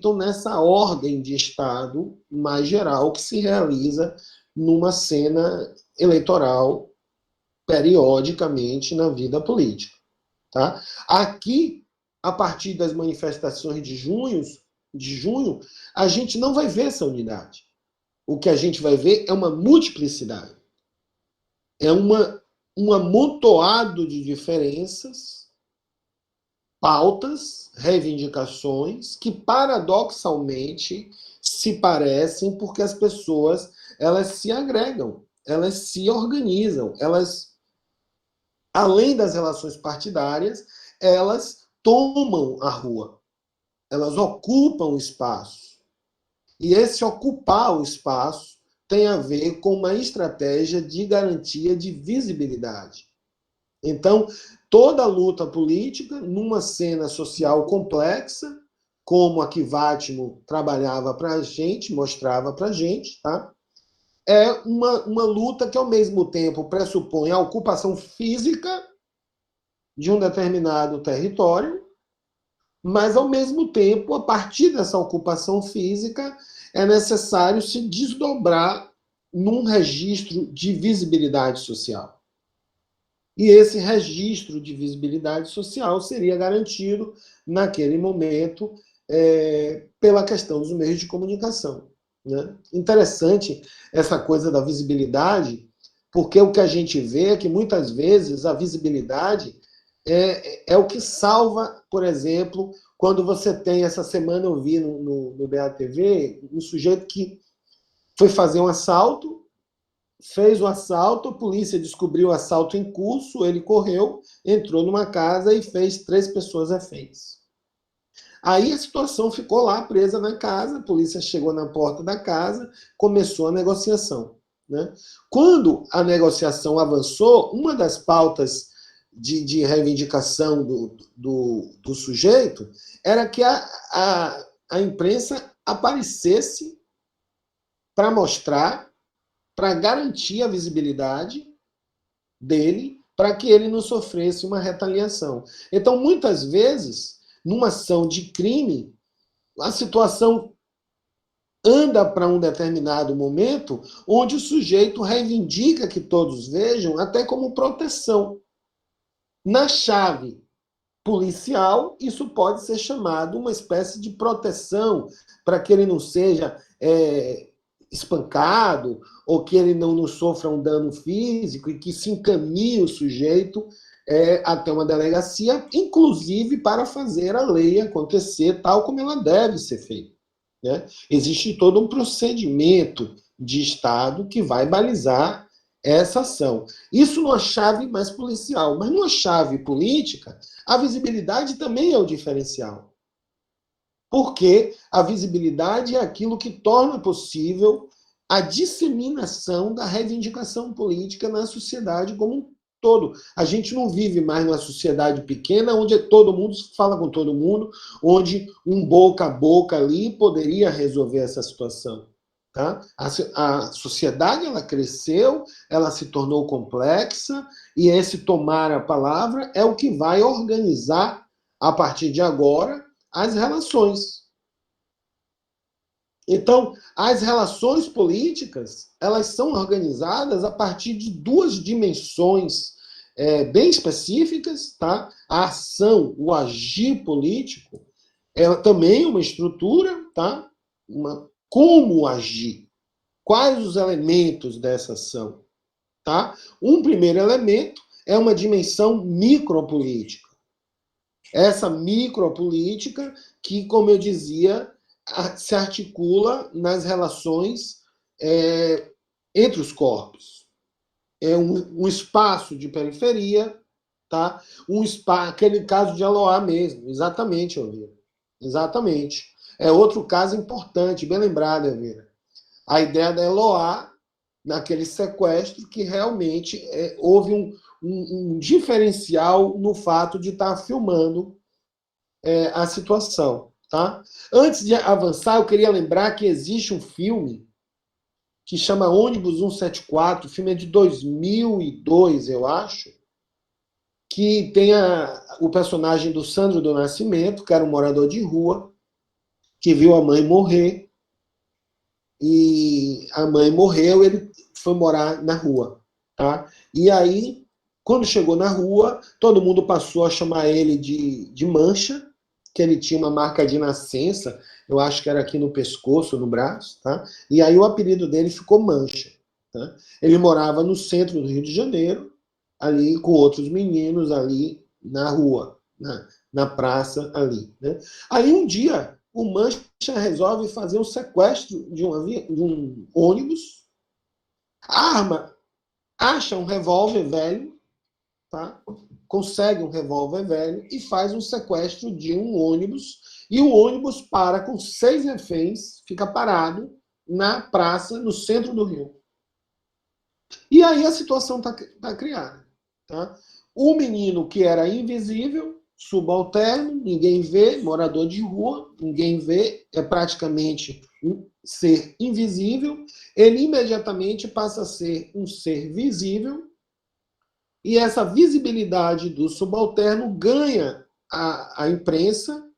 acreditam nessa ordem de Estado mais geral que se realiza numa cena eleitoral periodicamente na vida política. Tá? Aqui, a partir das manifestações de junho, a gente não vai ver essa unidade. O que a gente vai ver é uma multiplicidade. É um amontoado de diferenças, pautas, reivindicações, que paradoxalmente se parecem porque as pessoas elas se agregam, elas se organizam, elas, além das relações partidárias, elas tomam a rua, elas ocupam o espaço. E esse ocupar o espaço tem a ver com uma estratégia de garantia de visibilidade. Então, toda a luta política, numa cena social complexa, como a que Vátimo trabalhava para a gente, mostrava para a gente, tá? É uma luta que, ao mesmo tempo, pressupõe a ocupação física de um determinado território, mas, ao mesmo tempo, a partir dessa ocupação física, é necessário se desdobrar num registro de visibilidade social. E esse registro de visibilidade social seria garantido, naquele momento, pela questão dos meios de comunicação. Né? Interessante essa coisa da visibilidade, porque o que a gente vê é que, muitas vezes, a visibilidade é o que salva, por exemplo, quando você tem, essa semana eu vi no BATV, um sujeito que foi fazer um assalto, fez o assalto, a polícia descobriu o assalto em curso, ele correu, entrou numa casa e fez 3 pessoas reféns. Aí a situação ficou lá presa na casa, a polícia chegou na porta da casa, começou a negociação. Né? Quando a negociação avançou, uma das pautas de reivindicação do sujeito era que a imprensa aparecesse para mostrar, para garantir a visibilidade dele, para que ele não sofresse uma retaliação. Então, muitas vezes, numa ação de crime, a situação anda para um determinado momento onde o sujeito reivindica que todos vejam, até como proteção. Na chave policial, isso pode ser chamado uma espécie de proteção para que ele não seja espancado, ou que ele não sofra um dano físico, e que se encaminhe o sujeito até uma delegacia, inclusive para fazer a lei acontecer tal como ela deve ser feita. Né? Existe todo um procedimento de Estado que vai balizar essa ação. Isso numa chave mais policial, mas numa chave política, a visibilidade também é o diferencial. Porque a visibilidade é aquilo que torna possível a disseminação da reivindicação política na sociedade como um todo. A gente não vive mais numa sociedade pequena onde todo mundo fala com todo mundo, onde um boca a boca ali poderia resolver essa situação. Tá? A sociedade ela cresceu, ela se tornou complexa, e esse tomar a palavra é o que vai organizar, a partir de agora, as relações. Então, as relações políticas, elas são organizadas a partir de 2 dimensões bem específicas. Tá? A ação, o agir político, é também uma estrutura, tá? Como agir? Quais os elementos dessa ação? Tá? Um primeiro elemento é uma dimensão micropolítica. Essa micropolítica que, como eu dizia, se articula nas relações entre os corpos. É um espaço de periferia, tá? Aquele caso de Eloá mesmo, exatamente, Elvira. Exatamente. É outro caso importante, bem lembrado, Elvira. A ideia da Eloá, naquele sequestro, que realmente houve um diferencial no fato de estar filmando a situação. Tá? Antes de avançar, eu queria lembrar que existe um filme que chama Ônibus 174, o filme é de 2002, eu acho, que tem o personagem do Sandro do Nascimento, que era um morador de rua, que viu a mãe morrer, e a mãe morreu, ele foi morar na rua. Tá? E aí, quando chegou na rua, todo mundo passou a chamar ele de Mancha, que ele tinha uma marca de nascença, eu acho que era aqui no pescoço, no braço, tá? E aí o apelido dele ficou Mancha. Tá? Ele morava no centro do Rio de Janeiro, ali com outros meninos ali na rua, na praça ali. Né? Aí um dia o Mancha resolve fazer um sequestro de um ônibus, arma, acha um revólver velho, tá? Consegue um revólver velho e faz um sequestro de um ônibus, e o ônibus para com 6 reféns, fica parado na praça, no centro do Rio. E aí a situação tá criada. Tá? O menino que era invisível, subalterno, ninguém vê, morador de rua, ninguém vê, é praticamente um ser invisível, ele imediatamente passa a ser um ser visível, e essa visibilidade do subalterno ganha a imprensa,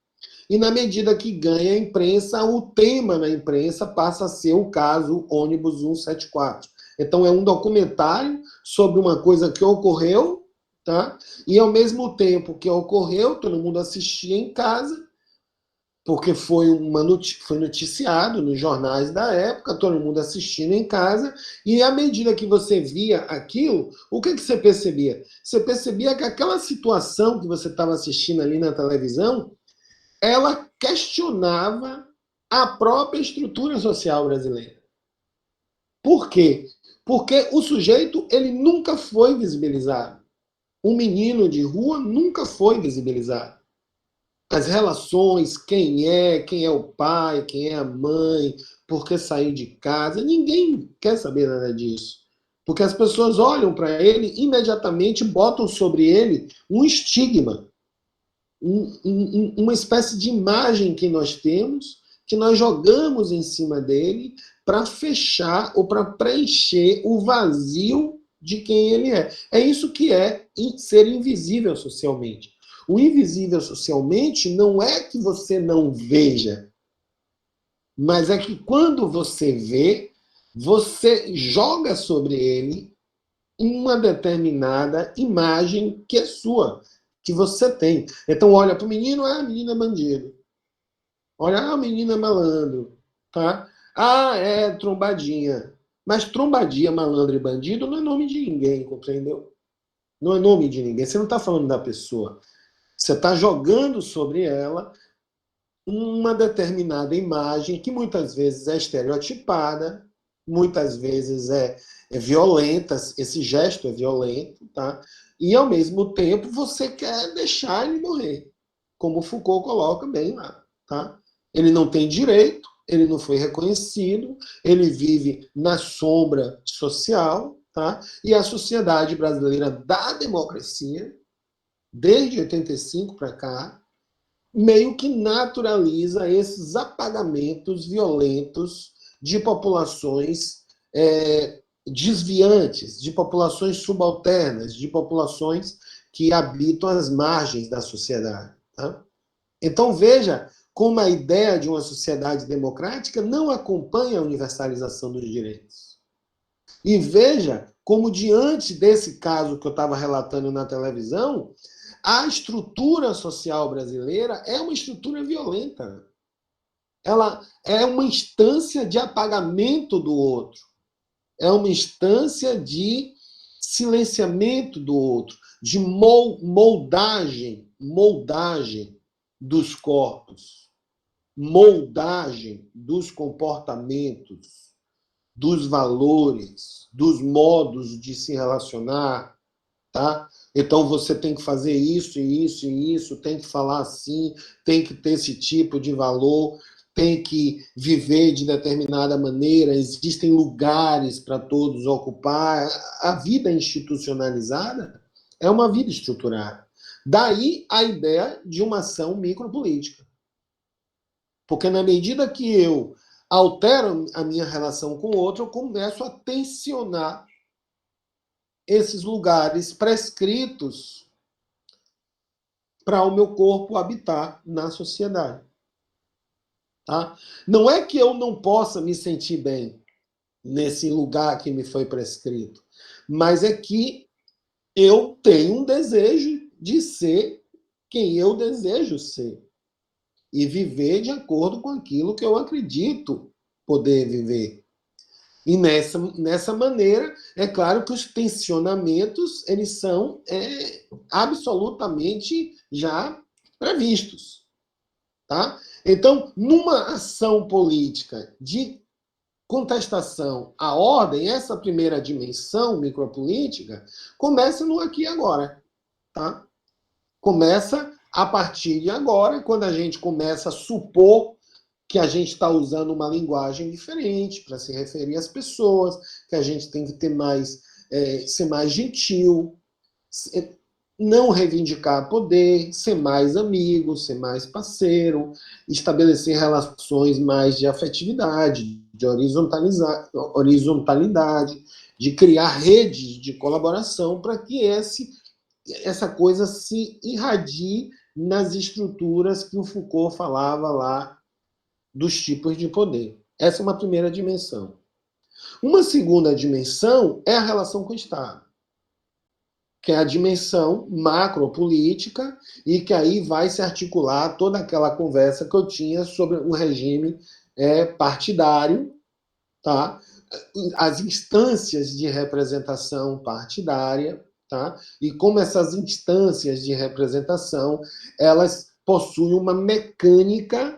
e na medida que ganha a imprensa, o tema na imprensa passa a ser o caso ônibus 174. Então é um documentário sobre uma coisa que ocorreu, tá? E ao mesmo tempo que ocorreu, todo mundo assistia em casa, porque foi noticiado nos jornais da época, todo mundo assistindo em casa, e à medida que você via aquilo, o que você percebia? Você percebia que aquela situação que você estava assistindo ali na televisão, ela questionava a própria estrutura social brasileira. Por quê? Porque o sujeito, ele nunca foi visibilizado. Um menino de rua nunca foi visibilizado. As relações, quem é o pai, quem é a mãe, por que sair de casa, ninguém quer saber nada disso. Porque as pessoas olham para ele e imediatamente botam sobre ele um estigma, uma espécie de imagem que nós temos, que nós jogamos em cima dele para fechar ou para preencher o vazio de quem ele é. É isso que é ser invisível socialmente. O invisível socialmente não é que você não veja, mas é que quando você vê, você joga sobre ele uma determinada imagem que é sua, que você tem. Então olha para o menino, ah, a menina é bandido. Olha, ah, a menina é malandro. Tá? Ah, é trombadinha. Mas trombadinha, malandro e bandido não é nome de ninguém, compreendeu? Não é nome de ninguém. Você não está falando da pessoa. Você está jogando sobre ela uma determinada imagem que muitas vezes é estereotipada, muitas vezes é violenta, esse gesto é violento, tá? E ao mesmo tempo você quer deixar ele morrer, como Foucault coloca bem lá, tá? Ele não tem direito, ele não foi reconhecido, ele vive na sombra social, tá? E a sociedade brasileira da democracia, desde 85 para cá, meio que naturaliza esses apagamentos violentos de populações desviantes, de populações subalternas, de populações que habitam as margens da sociedade. Tá? Então veja como a ideia de uma sociedade democrática não acompanha a universalização dos direitos. E veja como, diante desse caso que eu estava relatando na televisão, a estrutura social brasileira é uma estrutura violenta. Ela é uma instância de apagamento do outro. É uma instância de silenciamento do outro, de moldagem dos corpos, moldagem dos comportamentos, dos valores, dos modos de se relacionar, tá? Então você tem que fazer isso, e isso, e isso, tem que falar assim, tem que ter esse tipo de valor, tem que viver de determinada maneira, existem lugares para todos ocupar. A vida institucionalizada é uma vida estruturada. Daí a ideia de uma ação micropolítica. Porque na medida que eu altero a minha relação com o outro, eu começo a tensionar esses lugares prescritos para o meu corpo habitar na sociedade. Tá? Não é que eu não possa me sentir bem nesse lugar que me foi prescrito, mas é que eu tenho um desejo de ser quem eu desejo ser e viver de acordo com aquilo que eu acredito poder viver. E nessa maneira, é claro que os tensionamentos, eles são absolutamente já previstos. Tá? Então, numa ação política de contestação à ordem, essa primeira dimensão micropolítica começa no aqui e agora. Tá? Começa a partir de agora, quando a gente começa a supor que a gente está usando uma linguagem diferente para se referir às pessoas, que a gente tem que ter mais, ser mais gentil, não reivindicar poder, ser mais amigo, ser mais parceiro, estabelecer relações mais de afetividade, de horizontalidade, de criar redes de colaboração para que essa coisa se irradie nas estruturas que o Foucault falava lá dos tipos de poder. Essa é uma primeira dimensão. Uma segunda dimensão é a relação com o Estado, que é a dimensão macropolítica e que aí vai se articular toda aquela conversa que eu tinha sobre o regime partidário, tá? As instâncias de representação partidária, tá? E como essas instâncias de representação, elas possuem uma mecânica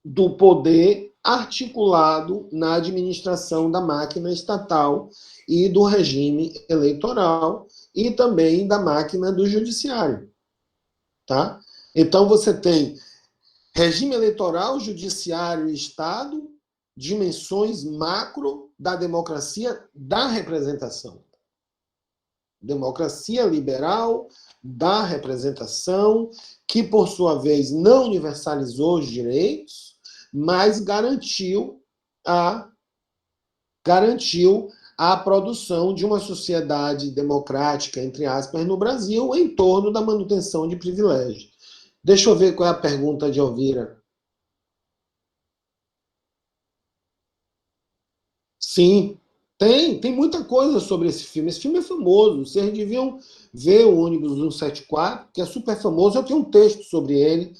do poder articulado na administração da máquina estatal e do regime eleitoral e também da máquina do judiciário, tá? Então você tem regime eleitoral, judiciário e Estado, dimensões macro da democracia da representação. Democracia liberal da representação, que por sua vez não universalizou os direitos, mas garantiu a produção de uma sociedade democrática, entre aspas, no Brasil, em torno da manutenção de privilégios. Deixa eu ver qual é a pergunta de Elvira. Sim, tem muita coisa sobre esse filme. Esse filme é famoso. Vocês deviam ver o ônibus 174, que é super famoso. Eu tenho um texto sobre ele.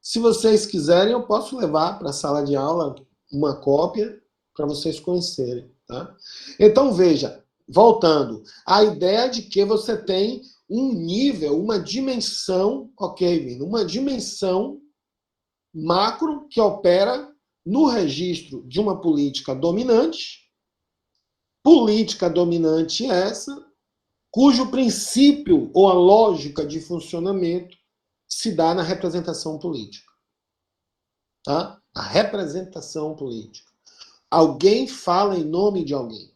Se vocês quiserem, eu posso levar para a sala de aula uma cópia para vocês conhecerem. Tá? Então, veja, voltando, a ideia de que você tem um nível, uma dimensão, ok, Vino, uma dimensão macro que opera no registro de uma política dominante essa, cujo princípio ou a lógica de funcionamento se dá na representação política. Tá? A representação política. Alguém fala em nome de alguém.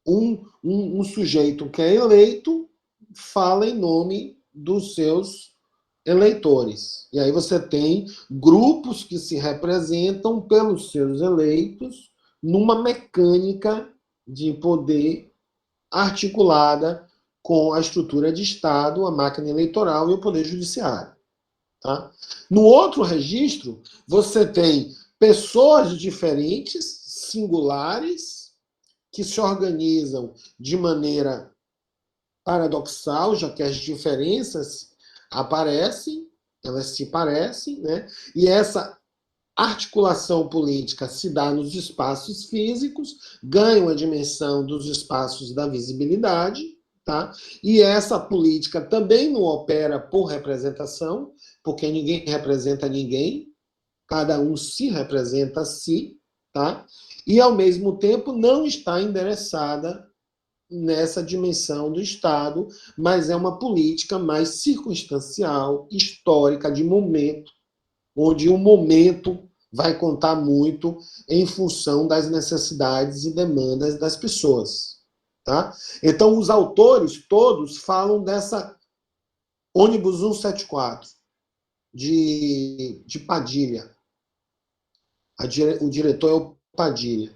Um sujeito que é eleito fala em nome dos seus eleitores. E aí você tem grupos que se representam pelos seus eleitos numa mecânica de poder articulada com a estrutura de Estado, a máquina eleitoral e o poder judiciário. Tá? No outro registro, você tem pessoas diferentes, singulares, que se organizam de maneira paradoxal, já que as diferenças aparecem, elas se parecem, né? E essa articulação política se dá nos espaços físicos, ganha uma dimensão dos espaços da visibilidade, tá? E essa política também não opera por representação, porque ninguém representa ninguém, cada um se representa a si, tá? E, ao mesmo tempo, não está endereçada nessa dimensão do Estado, mas é uma política mais circunstancial, histórica, de momento, onde o momento vai contar muito em função das necessidades e demandas das pessoas. Tá? Então, os autores todos falam dessa ônibus 174, de Padilha. O diretor é o Padilha.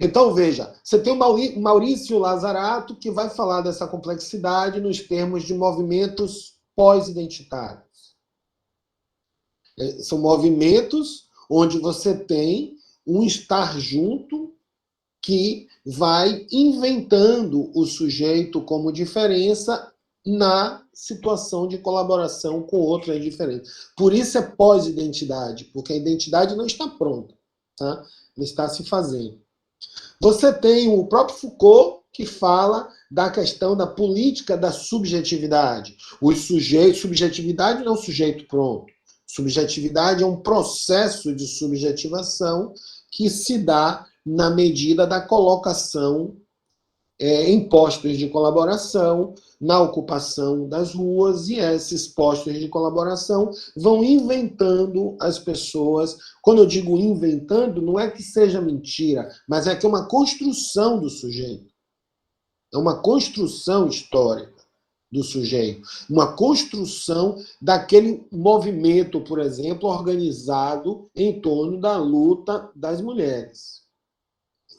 Então, veja, você tem o Maurício Lazarato, que vai falar dessa complexidade nos termos de movimentos pós-identitários. São movimentos onde você tem um estar junto que vai inventando o sujeito como diferença na situação de colaboração com outras diferentes. Por isso é pós-identidade, porque a identidade não está pronta, tá? Ela está se fazendo. Você tem o próprio Foucault, que fala da questão da política da subjetividade. Os sujeitos, subjetividade não é um sujeito pronto. Subjetividade é um processo de subjetivação que se dá na medida da colocação em postos de colaboração, na ocupação das ruas, e esses postos de colaboração vão inventando as pessoas. Quando eu digo inventando, não é que seja mentira, mas é que é uma construção do sujeito. É uma construção histórica do sujeito. Uma construção daquele movimento, por exemplo, organizado em torno da luta das mulheres.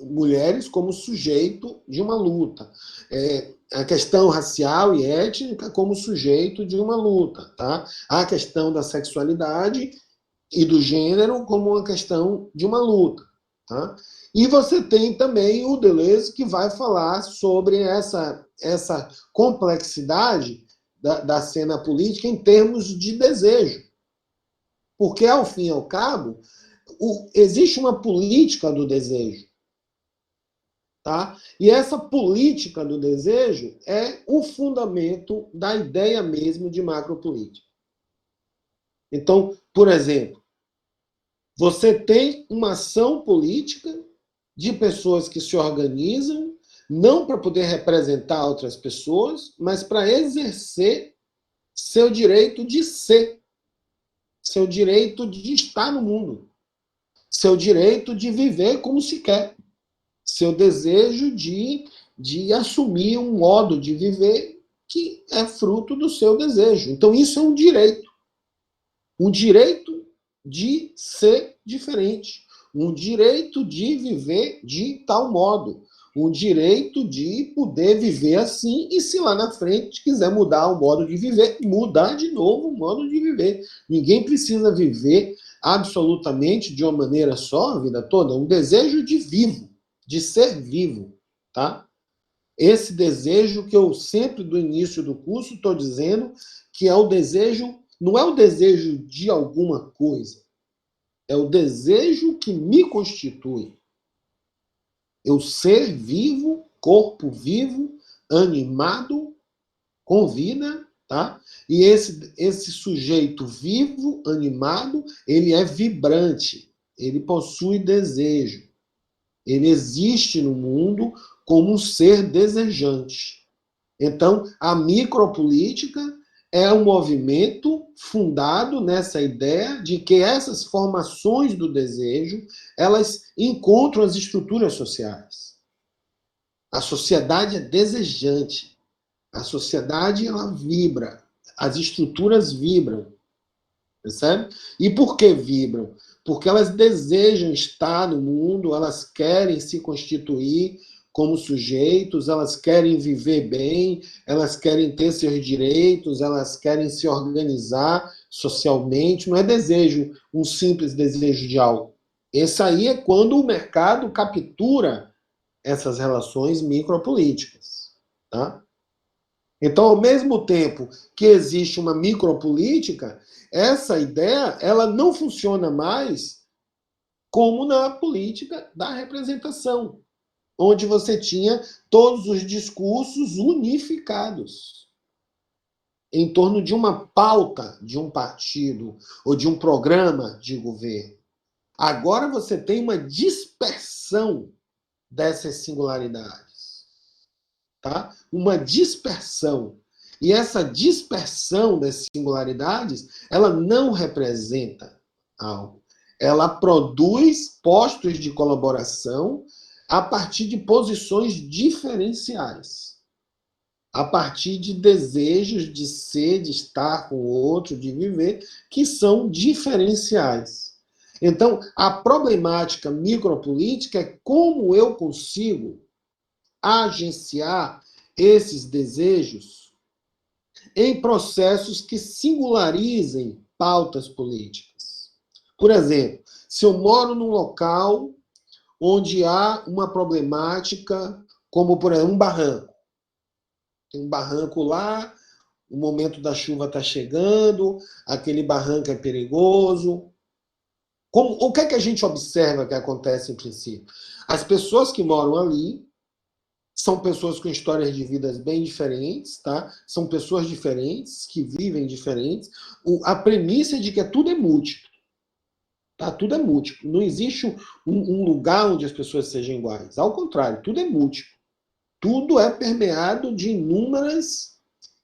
Mulheres como sujeito de uma luta. A questão racial e étnica como sujeito de uma luta. Tá? A questão da sexualidade e do gênero como uma questão de uma luta. Tá? E você tem também o Deleuze, que vai falar sobre essa complexidade da cena política em termos de desejo. Porque, ao fim e ao cabo, existe uma política do desejo. Tá? E essa política do desejo é o fundamento da ideia mesmo de macropolítica. Então, por exemplo, você tem uma ação política de pessoas que se organizam, não para poder representar outras pessoas, mas para exercer seu direito de ser, seu direito de estar no mundo, seu direito de viver como se quer, seu desejo de assumir um modo de viver que é fruto do seu desejo. Então, isso é um direito de ser diferente, um direito de viver de tal modo, um direito de poder viver assim, e se lá na frente quiser mudar o modo de viver, mudar de novo o modo de viver. Ninguém precisa viver absolutamente de uma maneira só a vida toda, um desejo de vivo, de ser vivo, tá? Esse desejo que eu sempre, do início do curso, estou dizendo que é o desejo, não é o desejo de alguma coisa, é o desejo que me constitui. Eu ser vivo, corpo vivo, animado, com vida, tá? E esse sujeito vivo, animado, ele é vibrante, ele possui desejo. Ele existe no mundo como um ser desejante. Então, a micropolítica é um movimento fundado nessa ideia de que essas formações do desejo, elas encontram as estruturas sociais. A sociedade é desejante. A sociedade, ela vibra. As estruturas vibram. Percebe? E por que vibram? Porque elas desejam estar no mundo, elas querem se constituir como sujeitos, elas querem viver bem, elas querem ter seus direitos, elas querem se organizar socialmente. Não é desejo, um simples desejo de algo. Esse aí é quando o mercado captura essas relações micropolíticas. Tá? Então, ao mesmo tempo que existe uma micropolítica, essa ideia ela não funciona mais como na política da representação, onde você tinha todos os discursos unificados em torno de uma pauta de um partido ou de um programa de governo. Agora você tem uma dispersão dessas singularidades, tá? Uma dispersão. E essa dispersão das singularidades, ela não representa algo. Ela produz postos de colaboração a partir de posições diferenciais, a partir de desejos de ser, de estar com o outro, de viver, que são diferenciais. Então, a problemática micropolítica é como eu consigo agenciar esses desejos em processos que singularizem pautas políticas. Por exemplo, se eu moro num local onde há uma problemática, como, por exemplo, um barranco. Tem um barranco lá, o momento da chuva está chegando, aquele barranco é perigoso. O que é que a gente observa que acontece em princípio? As pessoas que moram ali são pessoas com histórias de vidas bem diferentes, tá? São pessoas diferentes, que vivem diferentes. A premissa é de que tudo é múltiplo. Tá? Tudo é múltiplo. Não existe um lugar onde as pessoas sejam iguais. Ao contrário, tudo é múltiplo. Tudo é permeado de inúmeras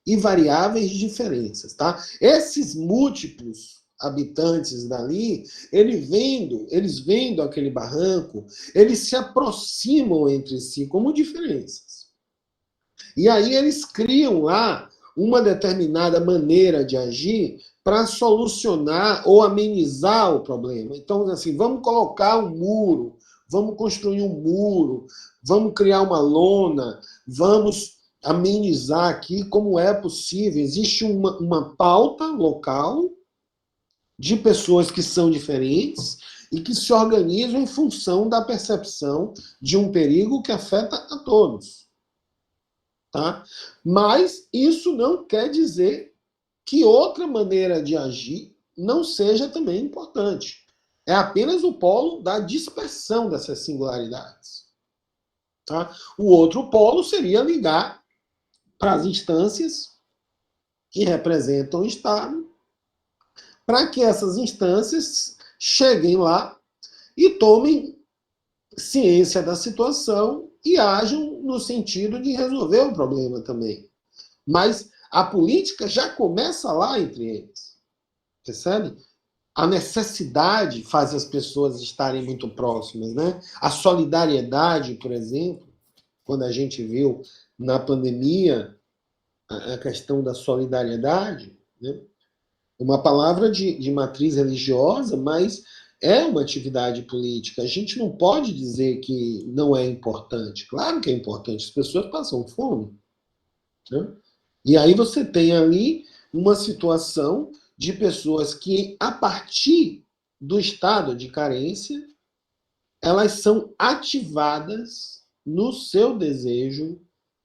e variáveis diferenças. Tá? Esses múltiplos habitantes dali, eles vendo aquele barranco, eles se aproximam entre si como diferenças. E aí eles criam lá uma determinada maneira de agir para solucionar ou amenizar o problema. Então, assim, vamos colocar um muro, vamos construir um muro, vamos criar uma lona, vamos amenizar aqui como é possível. Existe uma pauta local de pessoas que são diferentes e que se organizam em função da percepção de um perigo que afeta a todos. Tá? Mas isso não quer dizer que outra maneira de agir não seja também importante. É apenas o polo da dispersão dessas singularidades. Tá? O outro polo seria ligar para as instâncias que representam o Estado, para que essas instâncias cheguem lá e tomem ciência da situação e ajam no sentido de resolver o problema também. Mas a política já começa lá entre eles. Percebe? A necessidade faz as pessoas estarem muito próximas, né? A solidariedade, por exemplo, quando a gente viu na pandemia a questão da solidariedade, né? Uma palavra de matriz religiosa, mas é uma atividade política. A gente não pode dizer que não é importante. Claro que é importante, as pessoas passam fome, né? E aí você tem ali uma situação de pessoas que, a partir do estado de carência, elas são ativadas no seu desejo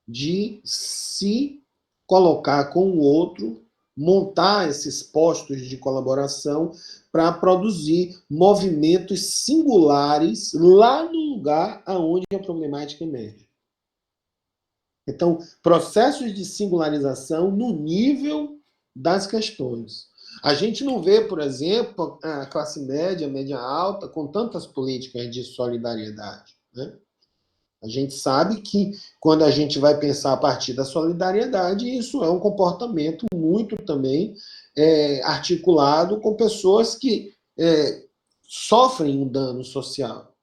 de se colocar com o outro, montar esses postos de colaboração para produzir movimentos singulares lá no lugar aonde a problemática emerge. Então, processos de singularização no nível das questões. A gente não vê, por exemplo, a classe média, média alta, com tantas políticas de solidariedade, né? A gente sabe que, quando a gente vai pensar a partir da solidariedade, isso é um comportamento muito também articulado com pessoas que sofrem um dano social,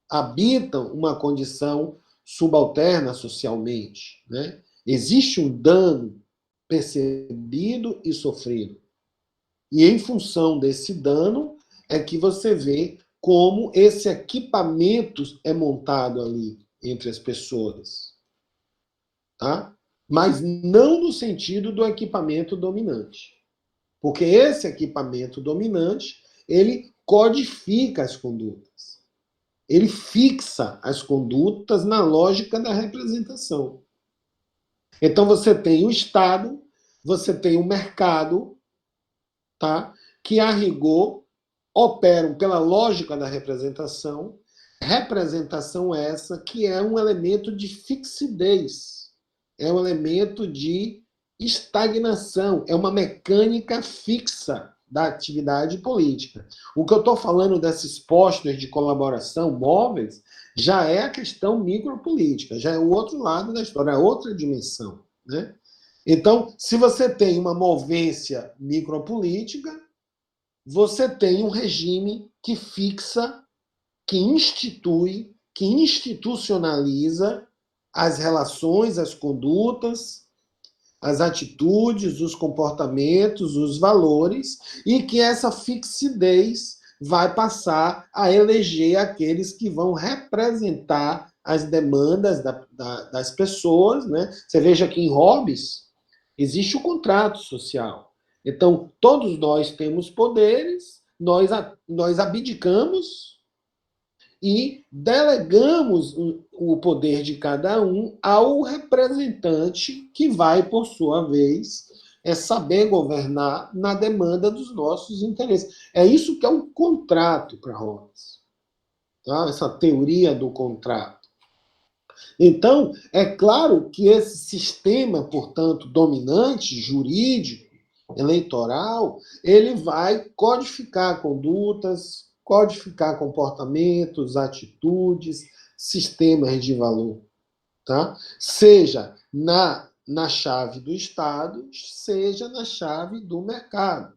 habitam uma condição subalterna socialmente, né? Existe um dano percebido e sofrido. E em função desse dano é que você vê como esse equipamento é montado ali entre as pessoas. Tá? Mas não no sentido do equipamento dominante. Porque esse equipamento dominante, ele codifica as condutas. Ele fixa as condutas na lógica da representação. Então você tem o Estado, você tem o mercado, tá? Que a rigor operam pela lógica da representação essa que é um elemento de fixidez, é um elemento de estagnação, é uma mecânica fixa da atividade política. O que eu estou falando desses postos de colaboração móveis já é a questão micropolítica, já é o outro lado da história, é outra dimensão, né? Então, se você tem uma movência micropolítica, você tem um regime que fixa, que institui, que institucionaliza as relações, as condutas, as atitudes, os comportamentos, os valores, e que essa fixidez vai passar a eleger aqueles que vão representar as demandas das pessoas, né? Você veja que em Hobbes existe o contrato social. Então, todos nós temos poderes, nós abdicamos e delegamos o poder de cada um ao representante, que vai, por sua vez, saber governar na demanda dos nossos interesses. É isso que é um contrato para Hobbes. Tá? Essa teoria do contrato. Então, é claro que esse sistema, portanto, dominante, jurídico, eleitoral, ele vai codificar condutas, codificar comportamentos, atitudes, sistemas de valor, tá? Seja na chave do Estado, seja na chave do mercado.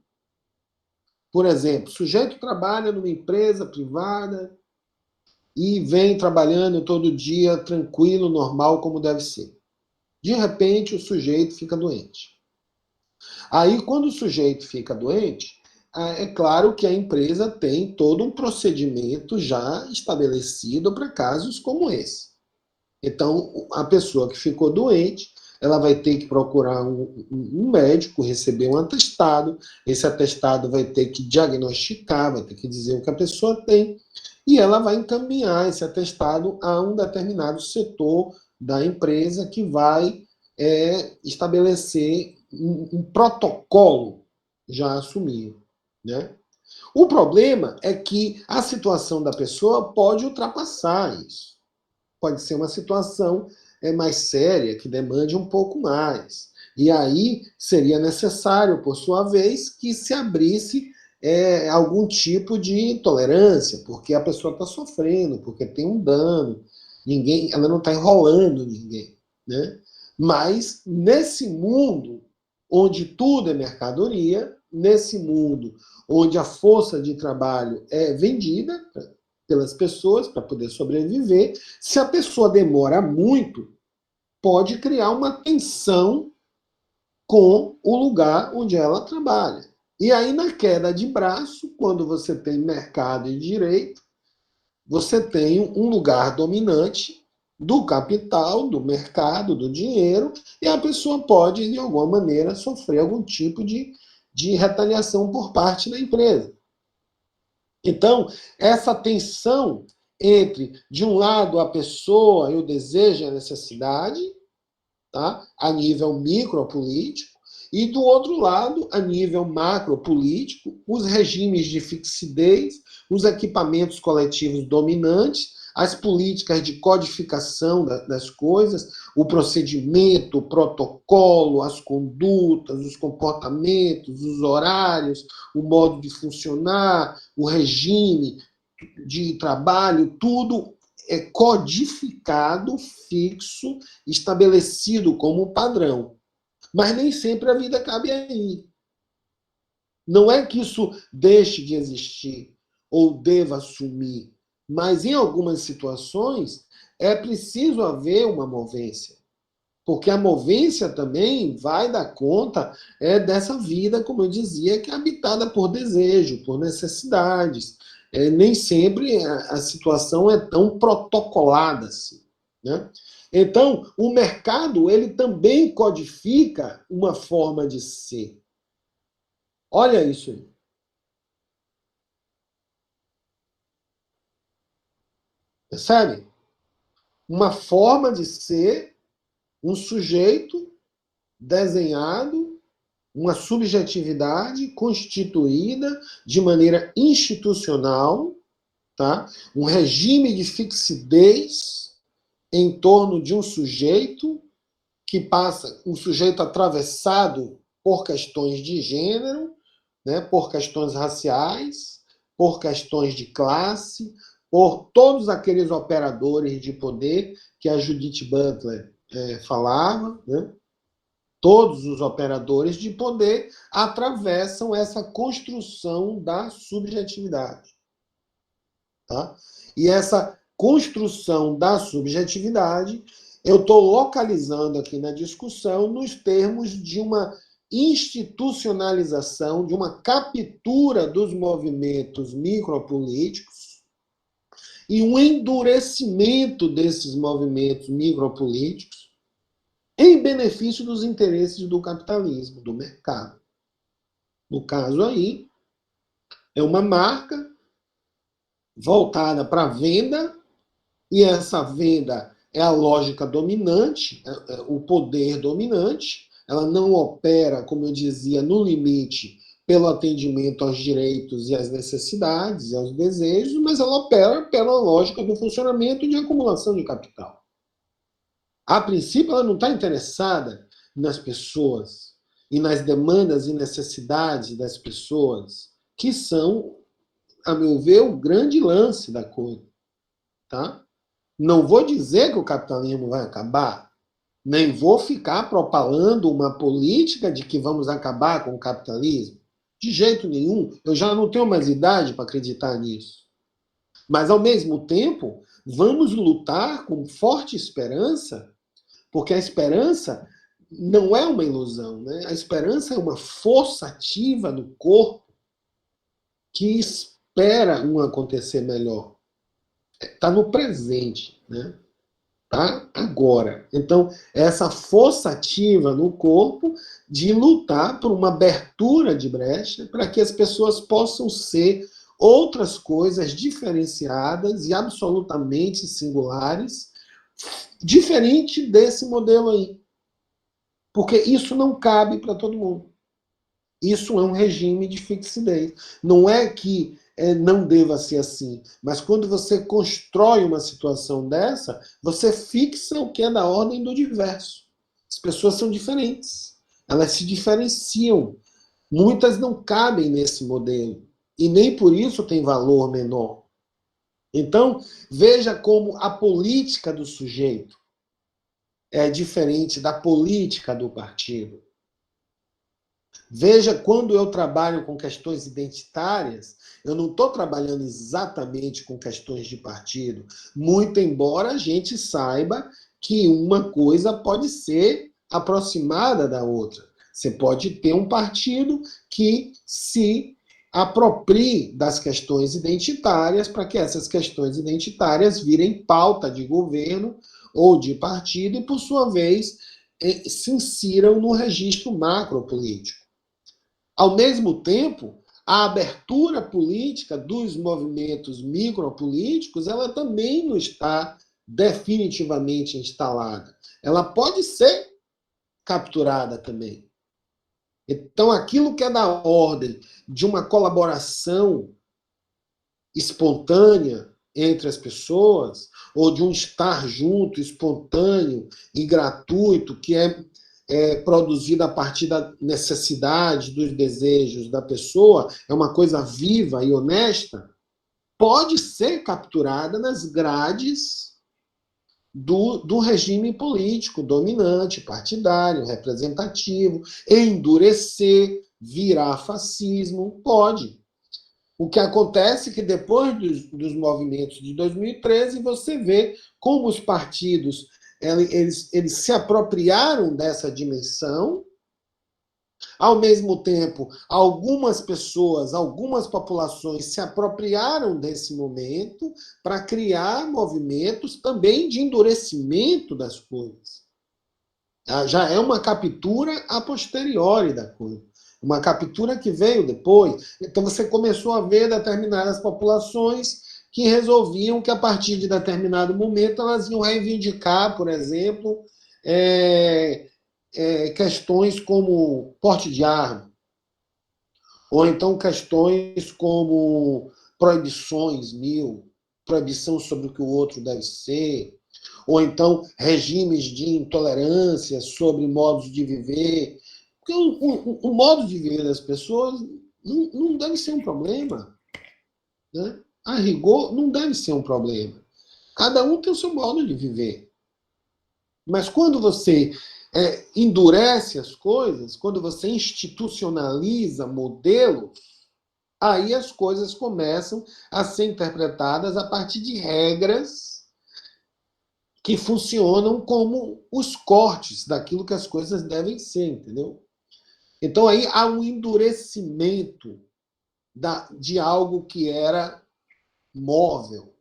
Por exemplo, o sujeito trabalha numa empresa privada e vem trabalhando todo dia tranquilo, normal, como deve ser. De repente, o sujeito fica doente. Aí, quando o sujeito fica doente, é claro que a empresa tem todo um procedimento já estabelecido para casos como esse. Então, a pessoa que ficou doente, ela vai ter que procurar um médico, receber um atestado, esse atestado vai ter que diagnosticar, vai ter que dizer o que a pessoa tem, e ela vai encaminhar esse atestado a um determinado setor da empresa que vai estabelecer um protocolo já assumido, né? O problema é que a situação da pessoa pode ultrapassar isso. Pode ser uma situação mais séria, que demande um pouco mais. E aí seria necessário, por sua vez, que se abrisse algum tipo de tolerância, porque a pessoa está sofrendo, porque tem um dano, ela não está enrolando ninguém, né? Mas nesse mundo onde tudo é mercadoria, nesse mundo onde a força de trabalho é vendida pelas pessoas para poder sobreviver, se a pessoa demora muito, pode criar uma tensão com o lugar onde ela trabalha. E aí, na queda de braço, quando você tem mercado e direito, você tem um lugar dominante do capital, do mercado, do dinheiro, e a pessoa pode, de alguma maneira, sofrer algum tipo de retaliação por parte da empresa. Então, essa tensão entre, de um lado, a pessoa e o desejo e a necessidade, tá? A nível micropolítico, e do outro lado, a nível macropolítico, os regimes de fixidez, os equipamentos coletivos dominantes, as políticas de codificação das coisas, o procedimento, o protocolo, as condutas, os comportamentos, os horários, o modo de funcionar, o regime de trabalho, tudo é codificado, fixo, estabelecido como padrão. Mas nem sempre a vida cabe aí. Não é que isso deixe de existir ou deva sumir, mas em algumas situações é preciso haver uma movência. Porque a movência também vai dar conta dessa vida, como eu dizia, que é habitada por desejo, por necessidades. Nem sempre a situação é tão protocolada assim, né? Então, o mercado ele também codifica uma forma de ser. Olha isso aí. Percebe? Uma forma de ser, um sujeito desenhado, uma subjetividade constituída de maneira institucional, tá? Um regime de fixidez em torno de um sujeito que passa, um sujeito atravessado por questões de gênero, né, por questões raciais, por questões de classe, por todos aqueles operadores de poder que a Judith Butler falava, né? Todos os operadores de poder atravessam essa construção da subjetividade. Tá? E essa construção da subjetividade, eu estou localizando aqui na discussão nos termos de uma institucionalização, de uma captura dos movimentos micropolíticos e um endurecimento desses movimentos micropolíticos em benefício dos interesses do capitalismo, do mercado. No caso aí, É uma marca voltada para a venda, e essa venda é a lógica dominante, o poder dominante. Ela não opera, como eu dizia, no limite pelo atendimento aos direitos e às necessidades e aos desejos, mas ela opera pela lógica do funcionamento de acumulação de capital. A princípio, ela não está interessada nas pessoas e nas demandas e necessidades das pessoas, que são, a meu ver, o grande lance da coisa. Tá? Não vou dizer que o capitalismo vai acabar, nem vou ficar propalando uma política de que vamos acabar com o capitalismo. De jeito nenhum, eu já não tenho mais idade para acreditar nisso. Mas, ao mesmo tempo, vamos lutar com forte esperança, porque a esperança não é uma ilusão, né? A esperança é uma força ativa no corpo que espera um acontecer melhor. Está no presente, né? Tá? Agora. Então, essa força ativa no corpo de lutar por uma abertura de brecha para que as pessoas possam ser outras coisas diferenciadas e absolutamente singulares, diferente desse modelo aí. Porque isso não cabe para todo mundo. Isso é um regime de fixidez. Não é que não deva ser assim, mas quando você constrói uma situação dessa, você fixa o que é da ordem do diverso. As pessoas são diferentes. Elas se diferenciam. Muitas não cabem nesse modelo. E nem por isso tem valor menor. Então, veja como a política do sujeito é diferente da política do partido. Veja, quando eu trabalho com questões identitárias, eu não estou trabalhando exatamente com questões de partido, muito embora a gente saiba que uma coisa pode ser aproximada da outra. Você pode ter um partido que se aproprie das questões identitárias para que essas questões identitárias virem pauta de governo ou de partido e, por sua vez, se insiram no registro macropolítico. Ao mesmo tempo, a abertura política dos movimentos micropolíticos, ela também não está definitivamente instalada. Ela pode ser capturada também. Então, aquilo que é da ordem de uma colaboração espontânea entre as pessoas, ou de um estar junto, espontâneo e gratuito, que é produzida a partir da necessidade, dos desejos da pessoa, é uma coisa viva e honesta, pode ser capturada nas grades do regime político dominante, partidário, representativo, endurecer, virar fascismo, pode. O que acontece é que depois dos movimentos de 2013, você vê como os partidos eles se apropriaram dessa dimensão. Ao mesmo tempo, algumas pessoas, algumas populações se apropriaram desse momento para criar movimentos também de endurecimento das coisas. Já é uma captura a posteriori da coisa. Uma captura que veio depois. Então você começou a ver determinadas populações que resolviam que a partir de determinado momento elas iam reivindicar, por exemplo, questões como porte de arma, ou então questões como proibições mil, proibição sobre o que o outro deve ser, ou então regimes de intolerância sobre modos de viver. Porque o modo de viver das pessoas não deve ser um problema. Né? A rigor, não deve ser um problema. Cada um tem o seu modo de viver. Mas quando você endurece as coisas, quando você institucionaliza modelos, aí as coisas começam a ser interpretadas a partir de regras que funcionam como os cortes daquilo que as coisas devem ser, entendeu? Então aí há um endurecimento de algo que era móvel,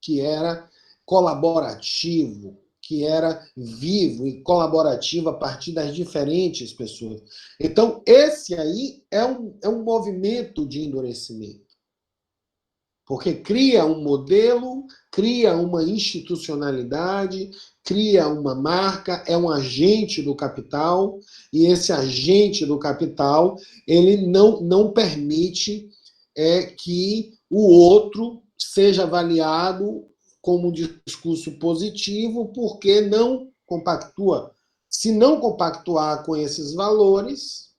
que era colaborativo, que era vivo e colaborativo a partir das diferentes pessoas. Então, esse aí é um movimento de endurecimento. Porque cria um modelo, cria uma institucionalidade, cria uma marca, é um agente do capital, e esse agente do capital, ele não permite que o outro seja avaliado como um discurso positivo, porque não compactua. Se não compactuar com esses valores,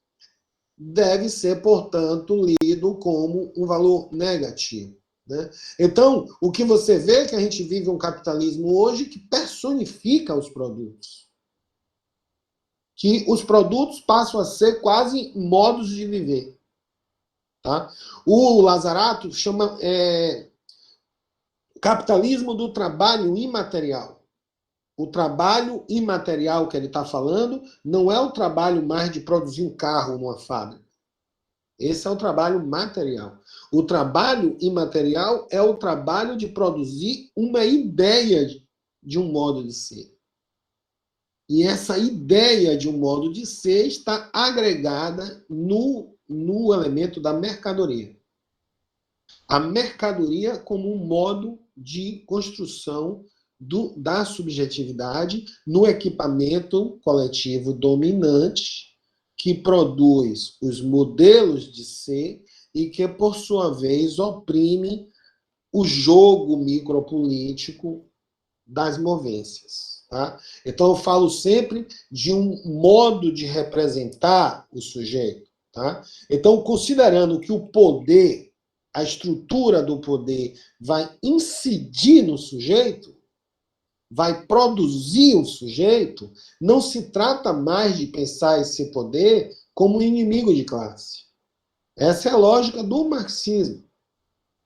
deve ser, portanto, lido como um valor negativo. Né? Então, o que você vê é que a gente vive um capitalismo hoje que personifica os produtos. Que os produtos passam a ser quase modos de viver. Tá? O Lazarato chama capitalismo do trabalho imaterial. O trabalho imaterial que ele está falando não é o trabalho mais de produzir um carro numa fábrica. Esse é o trabalho material. O trabalho imaterial é o trabalho de produzir uma ideia de um modo de ser. E essa ideia de um modo de ser está agregada no elemento da mercadoria. A mercadoria como um modo de construção da subjetividade no equipamento coletivo dominante que produz os modelos de ser e que, por sua vez, oprime o jogo micropolítico das movências. Tá? Então, eu falo sempre de um modo de representar o sujeito. Tá? Então, considerando que o poder, a estrutura do poder, vai incidir no sujeito, vai produzir o sujeito, não se trata mais de pensar esse poder como inimigo de classe. Essa é a lógica do marxismo.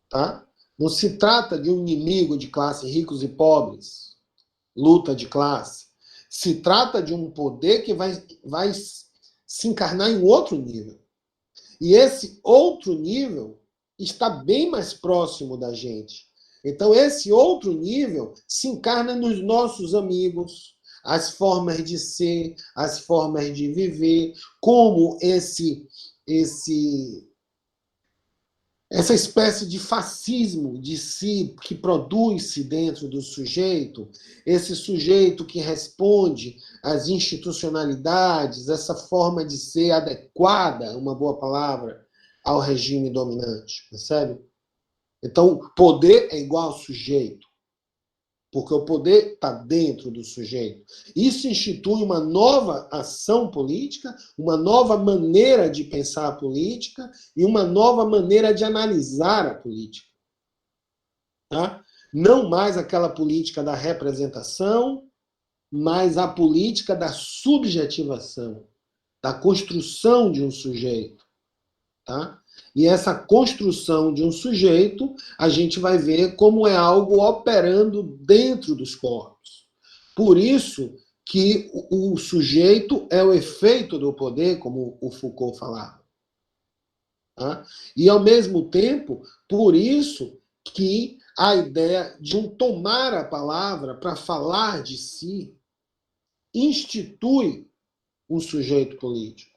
Tá? Não se trata de um inimigo de classe, ricos e pobres, luta de classe. Se trata de um poder que vai se encarnar em outro nível. E esse outro nível está bem mais próximo da gente. Então, esse outro nível se encarna nos nossos amigos, as formas de ser, as formas de viver, como essa espécie de fascismo de si que produz-se dentro do sujeito, esse sujeito que responde às institucionalidades, essa forma de ser adequada, uma boa palavra, ao regime dominante, percebe? Então, poder é igual ao sujeito, porque o poder está dentro do sujeito. Isso institui uma nova ação política, uma nova maneira de pensar a política e uma nova maneira de analisar a política. Tá? Não mais aquela política da representação, mas a política da subjetivação, da construção de um sujeito. Tá? E essa construção de um sujeito, a gente vai ver como é algo operando dentro dos corpos. Por isso que o sujeito é o efeito do poder, como o Foucault falava. Tá? E, ao mesmo tempo, por isso que a ideia de um tomar a palavra para falar de si institui um sujeito político.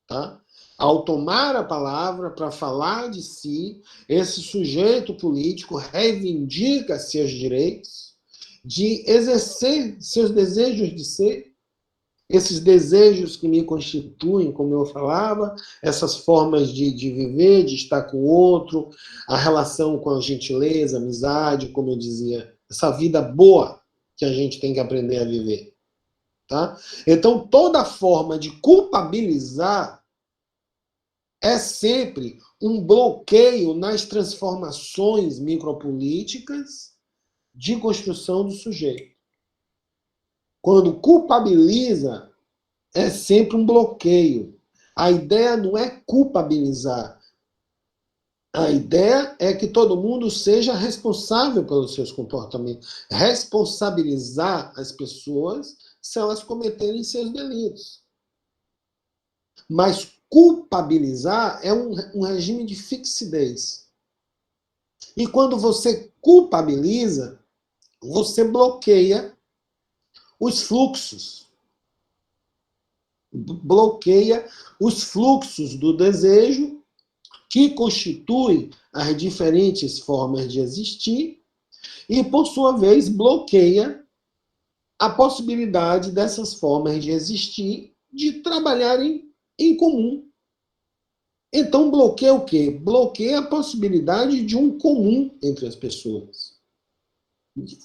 Tá? Ao tomar a palavra para falar de si, esse sujeito político reivindica seus direitos de exercer seus desejos de ser, esses desejos que me constituem, como eu falava, essas formas de viver, de estar com o outro, a relação com a gentileza, a amizade, como eu dizia, essa vida boa que a gente tem que aprender a viver. Tá? Então, toda forma de culpabilizar é sempre um bloqueio nas transformações micropolíticas de construção do sujeito. Quando culpabiliza, é sempre um bloqueio. A ideia não é culpabilizar. A ideia é que todo mundo seja responsável pelos seus comportamentos. Responsabilizar as pessoas se elas cometerem seus delitos. Mas culpabilizar é um regime de fixidez. E quando você culpabiliza, você bloqueia os fluxos, bloqueia os fluxos do desejo, que constituem as diferentes formas de existir, e, por sua vez, bloqueia a possibilidade dessas formas de existir de trabalharem em comum. Então, bloqueia o quê? Bloqueia a possibilidade de um comum entre as pessoas.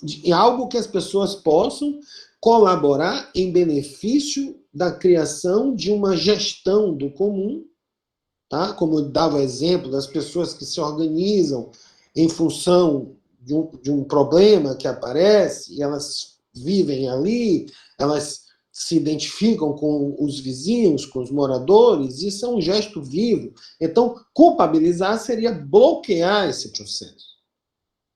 De algo que as pessoas possam colaborar em benefício da criação de uma gestão do comum, tá? Como eu dava o exemplo das pessoas que se organizam em função de um problema que aparece, e elas vivem ali, elas se identificam com os vizinhos, com os moradores, isso é um gesto vivo. Então, culpabilizar seria bloquear esse processo.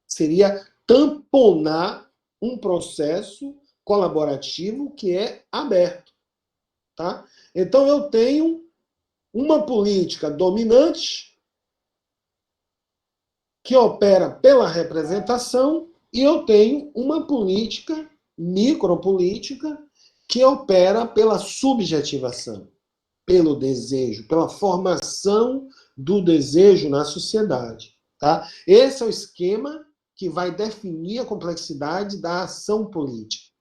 Seria tamponar um processo colaborativo que é aberto. Tá? Então, eu tenho uma política dominante que opera pela representação e eu tenho uma política micropolítica que opera pela subjetivação, pelo desejo, pela formação do desejo na sociedade. Tá? Esse é o esquema que vai definir a complexidade da ação política.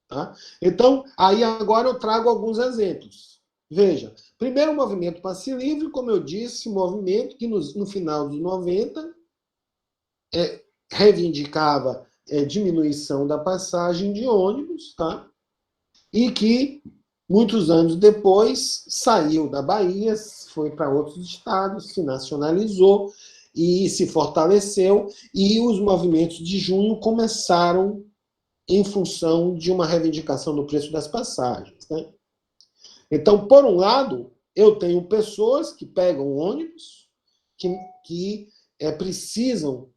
Tá? Então, aí agora eu trago alguns exemplos. Veja, primeiro o movimento Passe Livre, como eu disse, um movimento que no final dos 90 reivindicava diminuição da passagem de ônibus, tá? E que, muitos anos depois, saiu da Bahia, foi para outros estados, se nacionalizou e se fortaleceu, e os movimentos de junho começaram em função de uma reivindicação do preço das passagens. Né? Então, por um lado, eu tenho pessoas que pegam ônibus, que precisam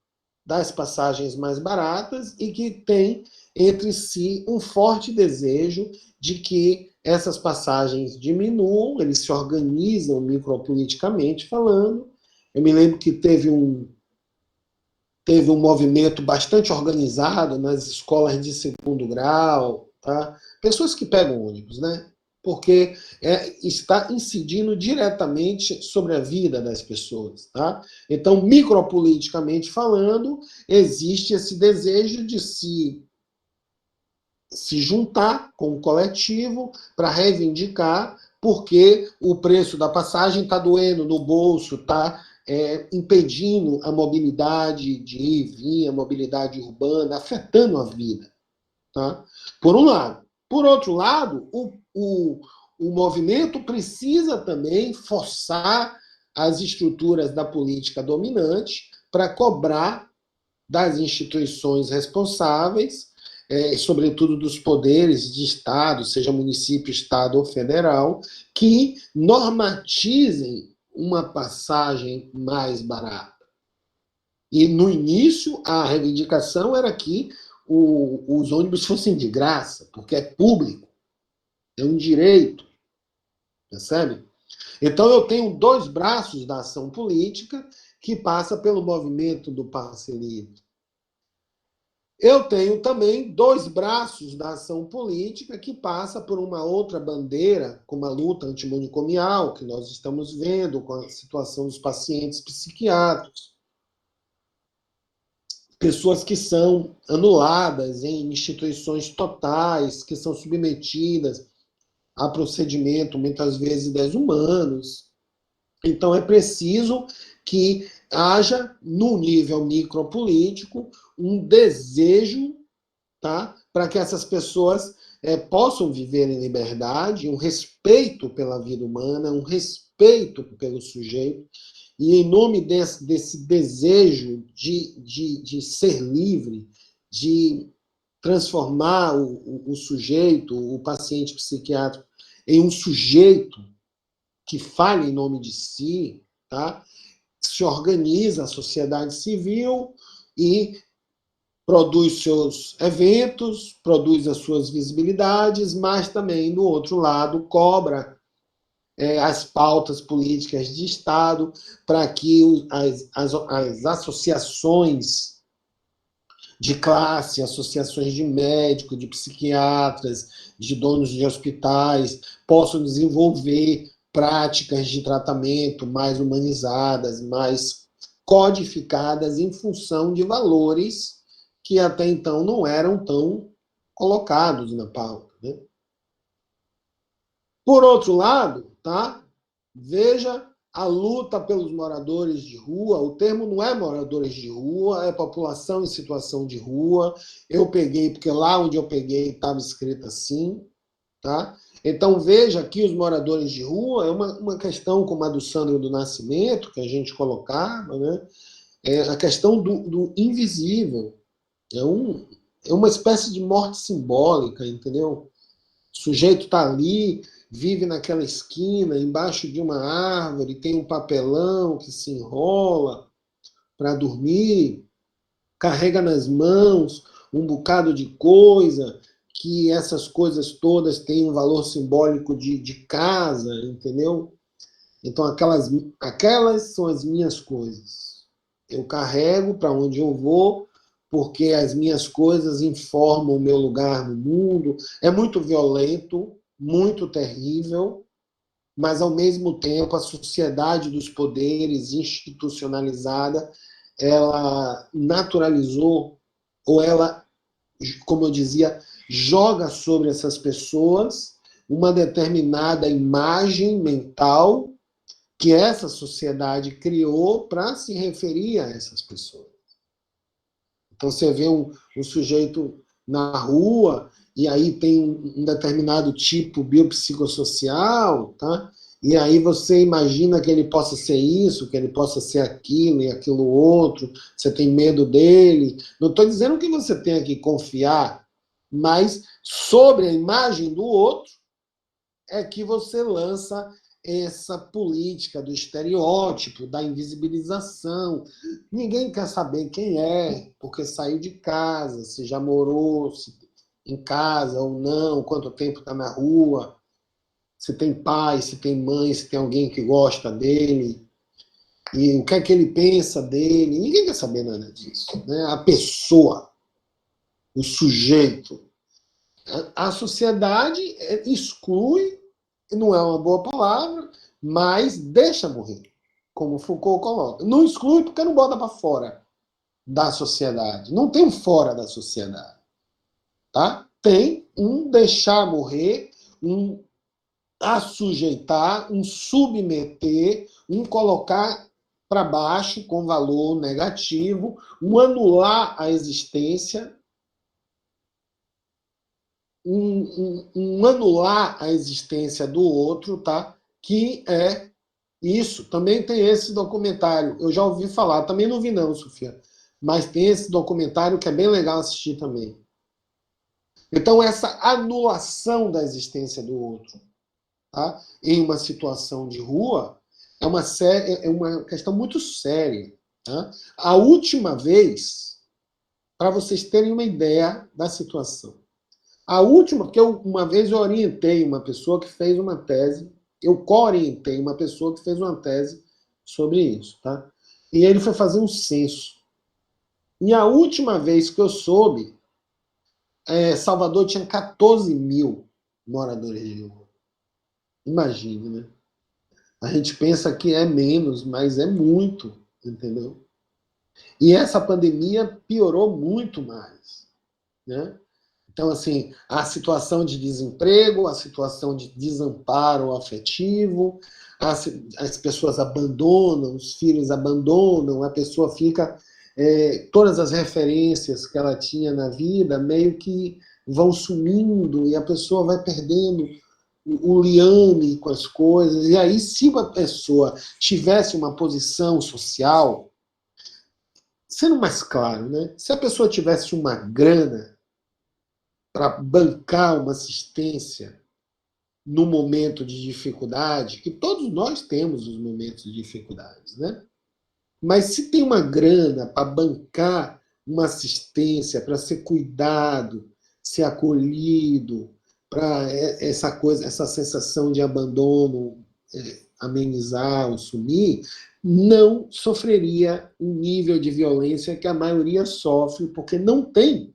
das passagens mais baratas e que têm entre si um forte desejo de que essas passagens diminuam, eles se organizam micropoliticamente falando. Eu me lembro que teve um movimento bastante organizado nas escolas de segundo grau, tá? Pessoas que pegam ônibus, né? Porque está incidindo diretamente sobre a vida das pessoas, tá? Então, micropoliticamente falando, existe esse desejo de se juntar com o coletivo para reivindicar, porque o preço da passagem está doendo no bolso, está impedindo a mobilidade de ir e vir, a mobilidade urbana, afetando a vida. Tá? Por um lado. Por outro lado, o movimento precisa também forçar as estruturas da política dominante para cobrar das instituições responsáveis, sobretudo dos poderes de Estado, seja município, Estado ou federal, que normatizem uma passagem mais barata. E no início, a reivindicação era que os ônibus fossem de graça, porque é público, é um direito, percebe? Então eu tenho dois braços da ação política que passa pelo movimento do Passe Livre. Eu tenho também dois braços da ação política que passa por uma outra bandeira, como a luta antimanicomial, que nós estamos vendo com a situação dos pacientes psiquiátricos. Pessoas que são anuladas em instituições totais, que são submetidas a procedimento, muitas vezes, desumanos. Então, é preciso que haja, no nível micropolítico, um desejo, tá, para que essas pessoas possam viver em liberdade, um respeito pela vida humana, um respeito pelo sujeito, e em nome desse desejo de ser livre, de transformar o sujeito, o paciente psiquiátrico, em um sujeito que fale em nome de si, tá? Se organiza a sociedade civil e produz seus eventos, produz as suas visibilidades, mas também, do outro lado, cobra as pautas políticas de Estado para que as associações de classe, associações de médicos, de psiquiatras, de donos de hospitais, possam desenvolver práticas de tratamento mais humanizadas, mais codificadas em função de valores que até então não eram tão colocados na pauta, né? Por outro lado, tá? Veja a luta pelos moradores de rua. O termo não é moradores de rua, é população em situação de rua. Eu peguei, porque lá onde eu peguei estava escrito assim. Tá? Então veja aqui os moradores de rua, é uma questão como a do Sandro do Nascimento, que a gente colocava, né? É a questão do invisível. É, é uma espécie de morte simbólica, entendeu? O sujeito está ali, vive naquela esquina, embaixo de uma árvore, tem um papelão que se enrola para dormir, carrega nas mãos um bocado de coisa, que essas coisas todas têm um valor simbólico de casa, entendeu? Então, aquelas são as minhas coisas. Eu carrego para onde eu vou, porque as minhas coisas informam o meu lugar no mundo. É muito violento, muito terrível, mas, ao mesmo tempo, a sociedade dos poderes institucionalizada, ela naturalizou, ou ela, como eu dizia, joga sobre essas pessoas uma determinada imagem mental que essa sociedade criou para se referir a essas pessoas. Então você vê um sujeito na rua e aí tem um determinado tipo biopsicossocial, tá? E aí você imagina que ele possa ser isso, que ele possa ser aquilo e aquilo outro, você tem medo dele. Não estou dizendo que você tenha que confiar, mas sobre a imagem do outro é que você lança essa política do estereótipo, da invisibilização. Ninguém quer saber quem é, porque saiu de casa, se já morou em casa ou não, quanto tempo está na rua, se tem pai, se tem mãe, se tem alguém que gosta dele, e o que é que ele pensa dele. Ninguém quer saber nada disso, né? A pessoa, o sujeito. A sociedade exclui, não é uma boa palavra, mas deixa morrer, como Foucault coloca. Não exclui porque não bota para fora da sociedade. Não tem um fora da sociedade. Tá? Tem um deixar morrer, um assujeitar, um submeter, um colocar para baixo com valor negativo, um anular a existência, um anular a existência do outro, tá? Que é isso. Também tem esse documentário. Eu já ouvi falar, também não vi não, Sofia. Mas tem esse documentário que é bem legal assistir também. Então, essa anulação da existência do outro, tá? Em uma situação de rua é uma questão muito séria. Tá? A última vez, para vocês terem uma ideia da situação, a última, porque uma vez eu orientei uma pessoa que fez uma tese, eu co-orientei uma pessoa que fez uma tese sobre isso, tá? E ele foi fazer um censo. E a última vez que eu soube, Salvador tinha 14 mil moradores de rua. Imagine, né? A gente pensa que é menos, mas é muito, entendeu? E essa pandemia piorou muito mais, né? Então, assim, a situação de desemprego, a situação de desamparo afetivo, as pessoas abandonam, os filhos abandonam, a pessoa fica. Todas as referências que ela tinha na vida meio que vão sumindo e a pessoa vai perdendo o liame com as coisas. E aí, se uma pessoa tivesse uma posição social, sendo mais claro, né? Se a pessoa tivesse uma grana para bancar uma assistência no momento de dificuldade, que todos nós temos os momentos de dificuldades, né? Mas se tem uma grana para bancar uma assistência, para ser cuidado, ser acolhido, para essa coisa, essa sensação de abandono amenizar ou sumir, não sofreria um nível de violência que a maioria sofre, porque não tem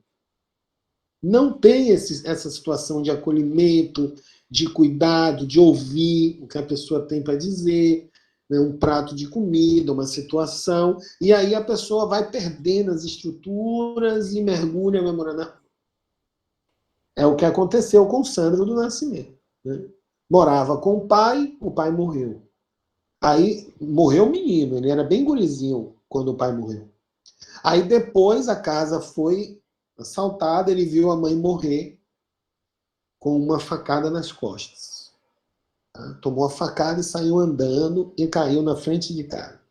essa situação de acolhimento, de cuidado, de ouvir o que a pessoa tem para dizer, né, um prato de comida, uma situação, e aí a pessoa vai perdendo as estruturas e mergulha na morada. É o que aconteceu com o Sandro do Nascimento. Né? Morava com o pai morreu. Aí morreu o menino, ele era bem gurizinho quando o pai morreu. Aí depois a casa foi assaltada, ele viu a mãe morrer com uma facada nas costas. Tá? Tomou a facada e saiu andando e caiu na frente de casa.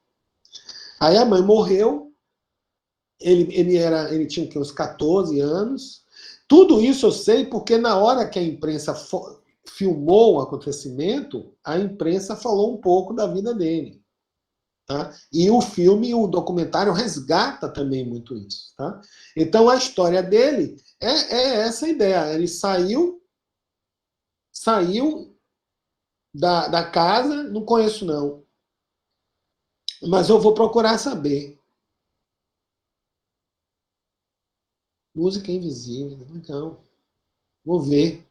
Aí a mãe morreu, ele tinha uns 14 anos. Tudo isso eu sei porque na hora que a imprensa filmou o acontecimento, a imprensa falou um pouco da vida dele. Tá? E o filme, o documentário resgata também muito isso. Tá? Então a história dele é essa ideia. Ele saiu da casa, não conheço não, mas eu vou procurar saber. Música invisível, então, vou ver.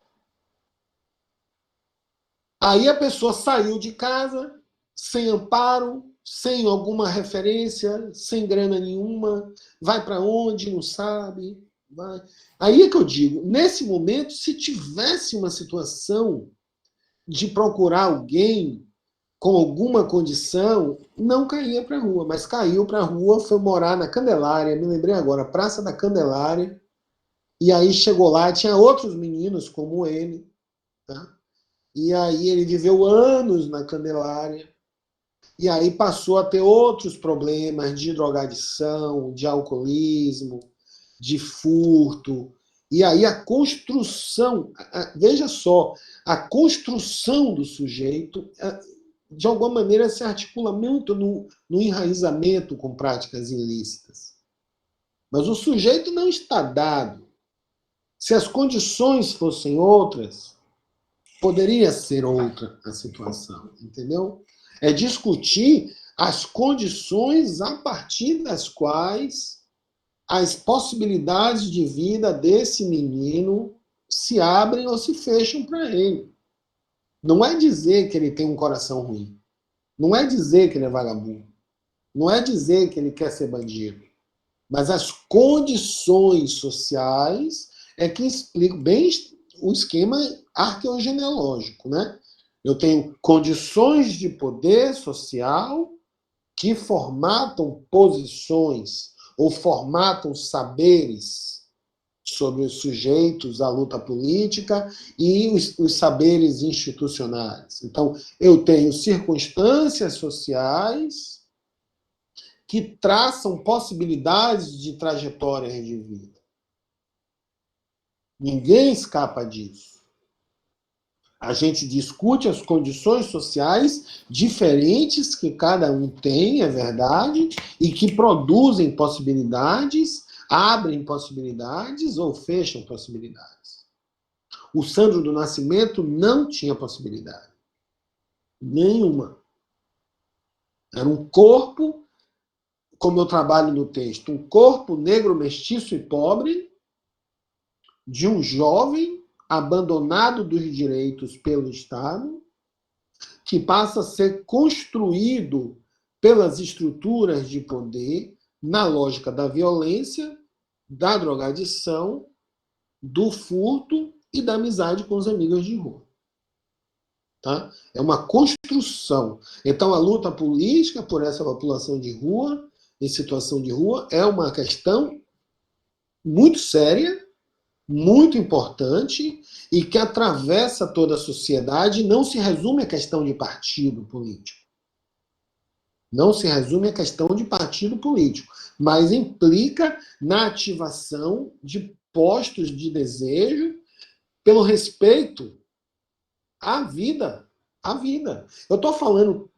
Aí a pessoa saiu de casa, sem amparo, sem alguma referência, sem grana nenhuma, vai para onde, não sabe. Vai. Aí é que eu digo, nesse momento, se tivesse uma situação de procurar alguém com alguma condição, não caía para a rua, mas caiu para a rua, foi morar na Candelária, me lembrei agora, Praça da Candelária, e aí chegou lá, tinha outros meninos como ele, tá? E aí ele viveu anos na Candelária, e aí passou a ter outros problemas de drogadição, de alcoolismo, de furto. E aí a construção, veja só, a construção do sujeito, de alguma maneira, se articula muito no enraizamento com práticas ilícitas. Mas o sujeito não está dado. Se as condições fossem outras, poderia ser outra a situação, entendeu? É discutir as condições a partir das quais as possibilidades de vida desse menino se abrem ou se fecham para ele. Não é dizer que ele tem um coração ruim. Não é dizer que ele é vagabundo. Não é dizer que ele quer ser bandido. Mas as condições sociais é que explicam bem o esquema arqueogenealógico, né? Eu tenho condições de poder social que formatam posições ou formatam saberes sobre os sujeitos à luta política e os saberes institucionais. Então, eu tenho circunstâncias sociais que traçam possibilidades de trajetórias de vida. Ninguém escapa disso. A gente discute as condições sociais diferentes que cada um tem, é verdade, e que produzem possibilidades, abrem possibilidades ou fecham possibilidades. O Sandro do Nascimento não tinha possibilidade. Nenhuma. Era um corpo, como eu trabalho no texto, um corpo negro, mestiço e pobre de um jovem abandonado dos direitos pelo Estado, que passa a ser construído pelas estruturas de poder na lógica da violência, da drogadição, do furto e da amizade com os amigos de rua. Tá? É uma construção. Então, a luta política por essa população de rua, em situação de rua, é uma questão muito séria, muito importante e que atravessa toda a sociedade e não se resume à questão de partido político. Não se resume à questão de partido político, mas implica na ativação de postos de desejo pelo respeito à vida. À vida. Eu estou falando,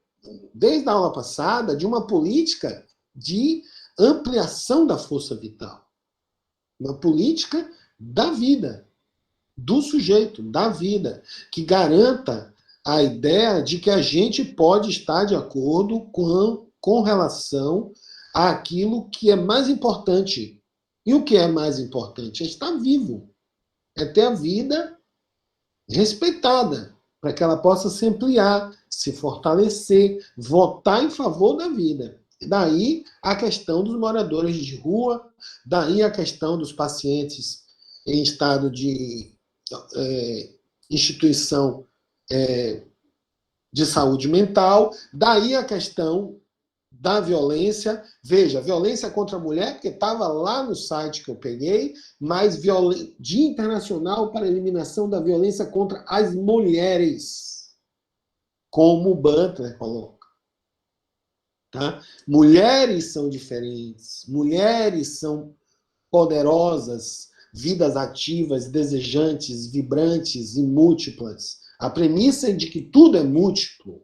desde a aula passada, de uma política de ampliação da força vital. Uma política da vida, do sujeito, da vida, que garanta a ideia de que a gente pode estar de acordo com relação àquilo que é mais importante. E o que é mais importante? É estar vivo. É ter a vida respeitada, para que ela possa se ampliar, se fortalecer, votar em favor da vida. Daí a questão dos moradores de rua, daí a questão dos pacientes em estado de instituição de saúde mental, daí a questão da violência. Veja, violência contra a mulher, porque estava lá no site que eu peguei, mas Dia Internacional para a Eliminação da Violência contra as Mulheres, como o Butler coloca. Tá? Mulheres são diferentes, mulheres são poderosas, vidas ativas, desejantes, vibrantes e múltiplas. A premissa é de que tudo é múltiplo.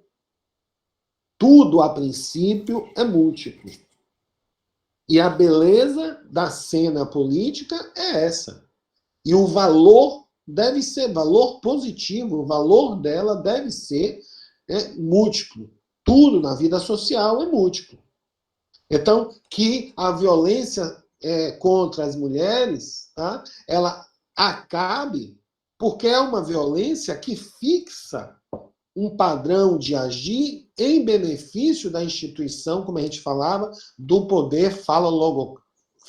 Tudo, a princípio, é múltiplo. E a beleza da cena política é essa. E o valor deve ser valor positivo, o valor dela deve ser múltiplo. Tudo na vida social é múltiplo. Então, que a violência contra as mulheres, tá, ela acabe porque é uma violência que fixa um padrão de agir em benefício da instituição, como a gente falava, do poder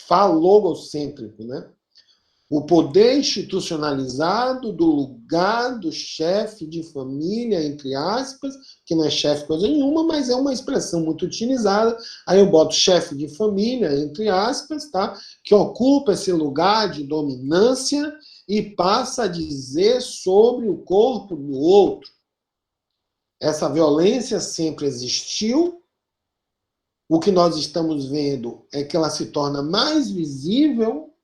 falogocêntrico, né? O poder institucionalizado do lugar do chefe de família, entre aspas, que não é chefe coisa nenhuma, mas é uma expressão muito utilizada. Aí eu boto chefe de família, entre aspas, tá? Que ocupa esse lugar de dominância e passa a dizer sobre o corpo do outro. Essa violência sempre existiu. O que nós estamos vendo é que ela se torna mais visível,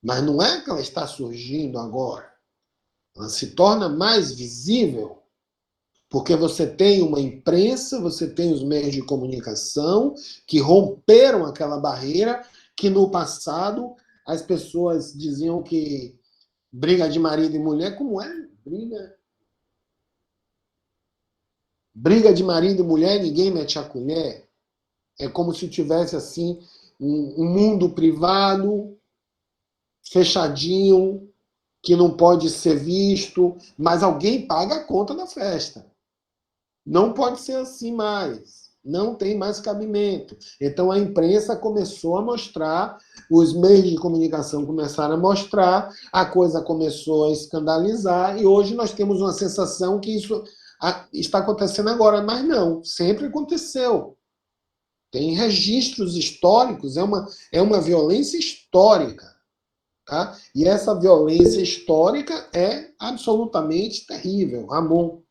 mas não é que ela está surgindo agora. Ela se torna mais visível porque você tem uma imprensa, você tem os meios de comunicação que romperam aquela barreira que no passado as pessoas diziam que briga de marido e mulher, como é? Briga de marido e mulher, ninguém mete a colher. É como se tivesse assim um mundo privado, fechadinho, que não pode ser visto, mas alguém paga a conta da festa. Não pode ser assim mais. Não tem mais cabimento. Então a imprensa começou a mostrar, os meios de comunicação começaram a mostrar, a coisa começou a escandalizar, e hoje nós temos uma sensação que isso está acontecendo agora, mas não, sempre aconteceu. Tem registros históricos, é uma violência histórica. Tá? E essa violência histórica é absolutamente terrível. Ramon.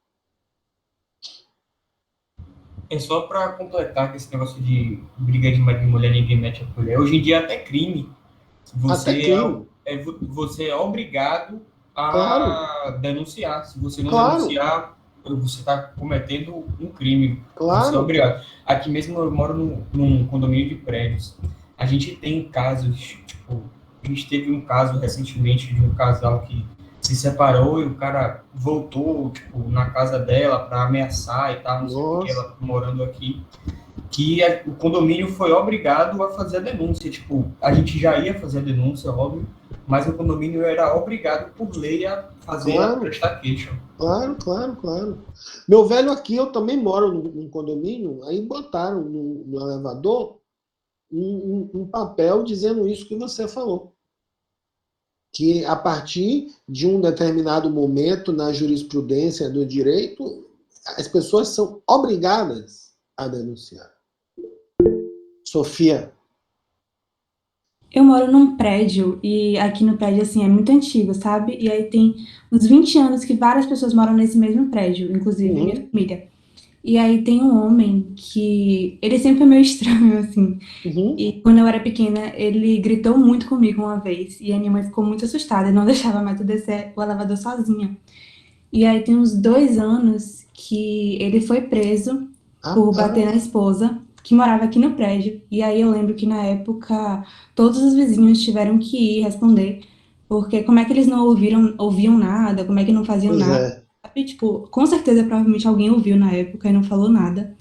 Só para completar que esse negócio de briga de marido e mulher, ninguém mete a colher. Hoje em dia é até crime. Até Você crime. você é obrigado Claro, a denunciar. Se você não claro, denunciar, você está cometendo um crime. Você é claro. obrigado. Aqui mesmo eu moro num condomínio de prédios. A gente tem casos, tipo, a gente teve um caso recentemente de um casal que se separou e o cara voltou, tipo, na casa dela para ameaçar e tal, não sei o que, Nossa. ela morando aqui, que o condomínio foi obrigado a fazer a denúncia. Tipo, a gente já ia fazer a denúncia, óbvio, mas o condomínio era obrigado por lei a fazer, a Claro, prestar queixa. claro, claro, claro. Meu velho aqui, eu também moro num condomínio, aí botaram no elevador um papel dizendo isso que você falou. Que a partir de um determinado momento na jurisprudência do direito, as pessoas são obrigadas a denunciar. Sofia. Eu moro num prédio e aqui no prédio, assim, é muito antigo, sabe? E aí tem uns 20 anos que várias pessoas moram nesse mesmo prédio, inclusive minha Uhum, família. E aí tem um homem que... Ele sempre é meio estranho, assim. uhum. E quando eu era pequena, ele gritou muito comigo uma vez. E a minha mãe ficou muito assustada e não deixava mais eu descer o elevador sozinha. E aí tem uns 2 anos que ele foi preso por bater na Rapaz, esposa, que morava aqui no prédio. E aí eu lembro que na época todos os vizinhos tiveram que ir responder, porque como é que eles não ouviam nada, como é que não faziam pois nada? é. WhatsApp, tipo, com certeza, provavelmente alguém ouviu na época e não falou nada.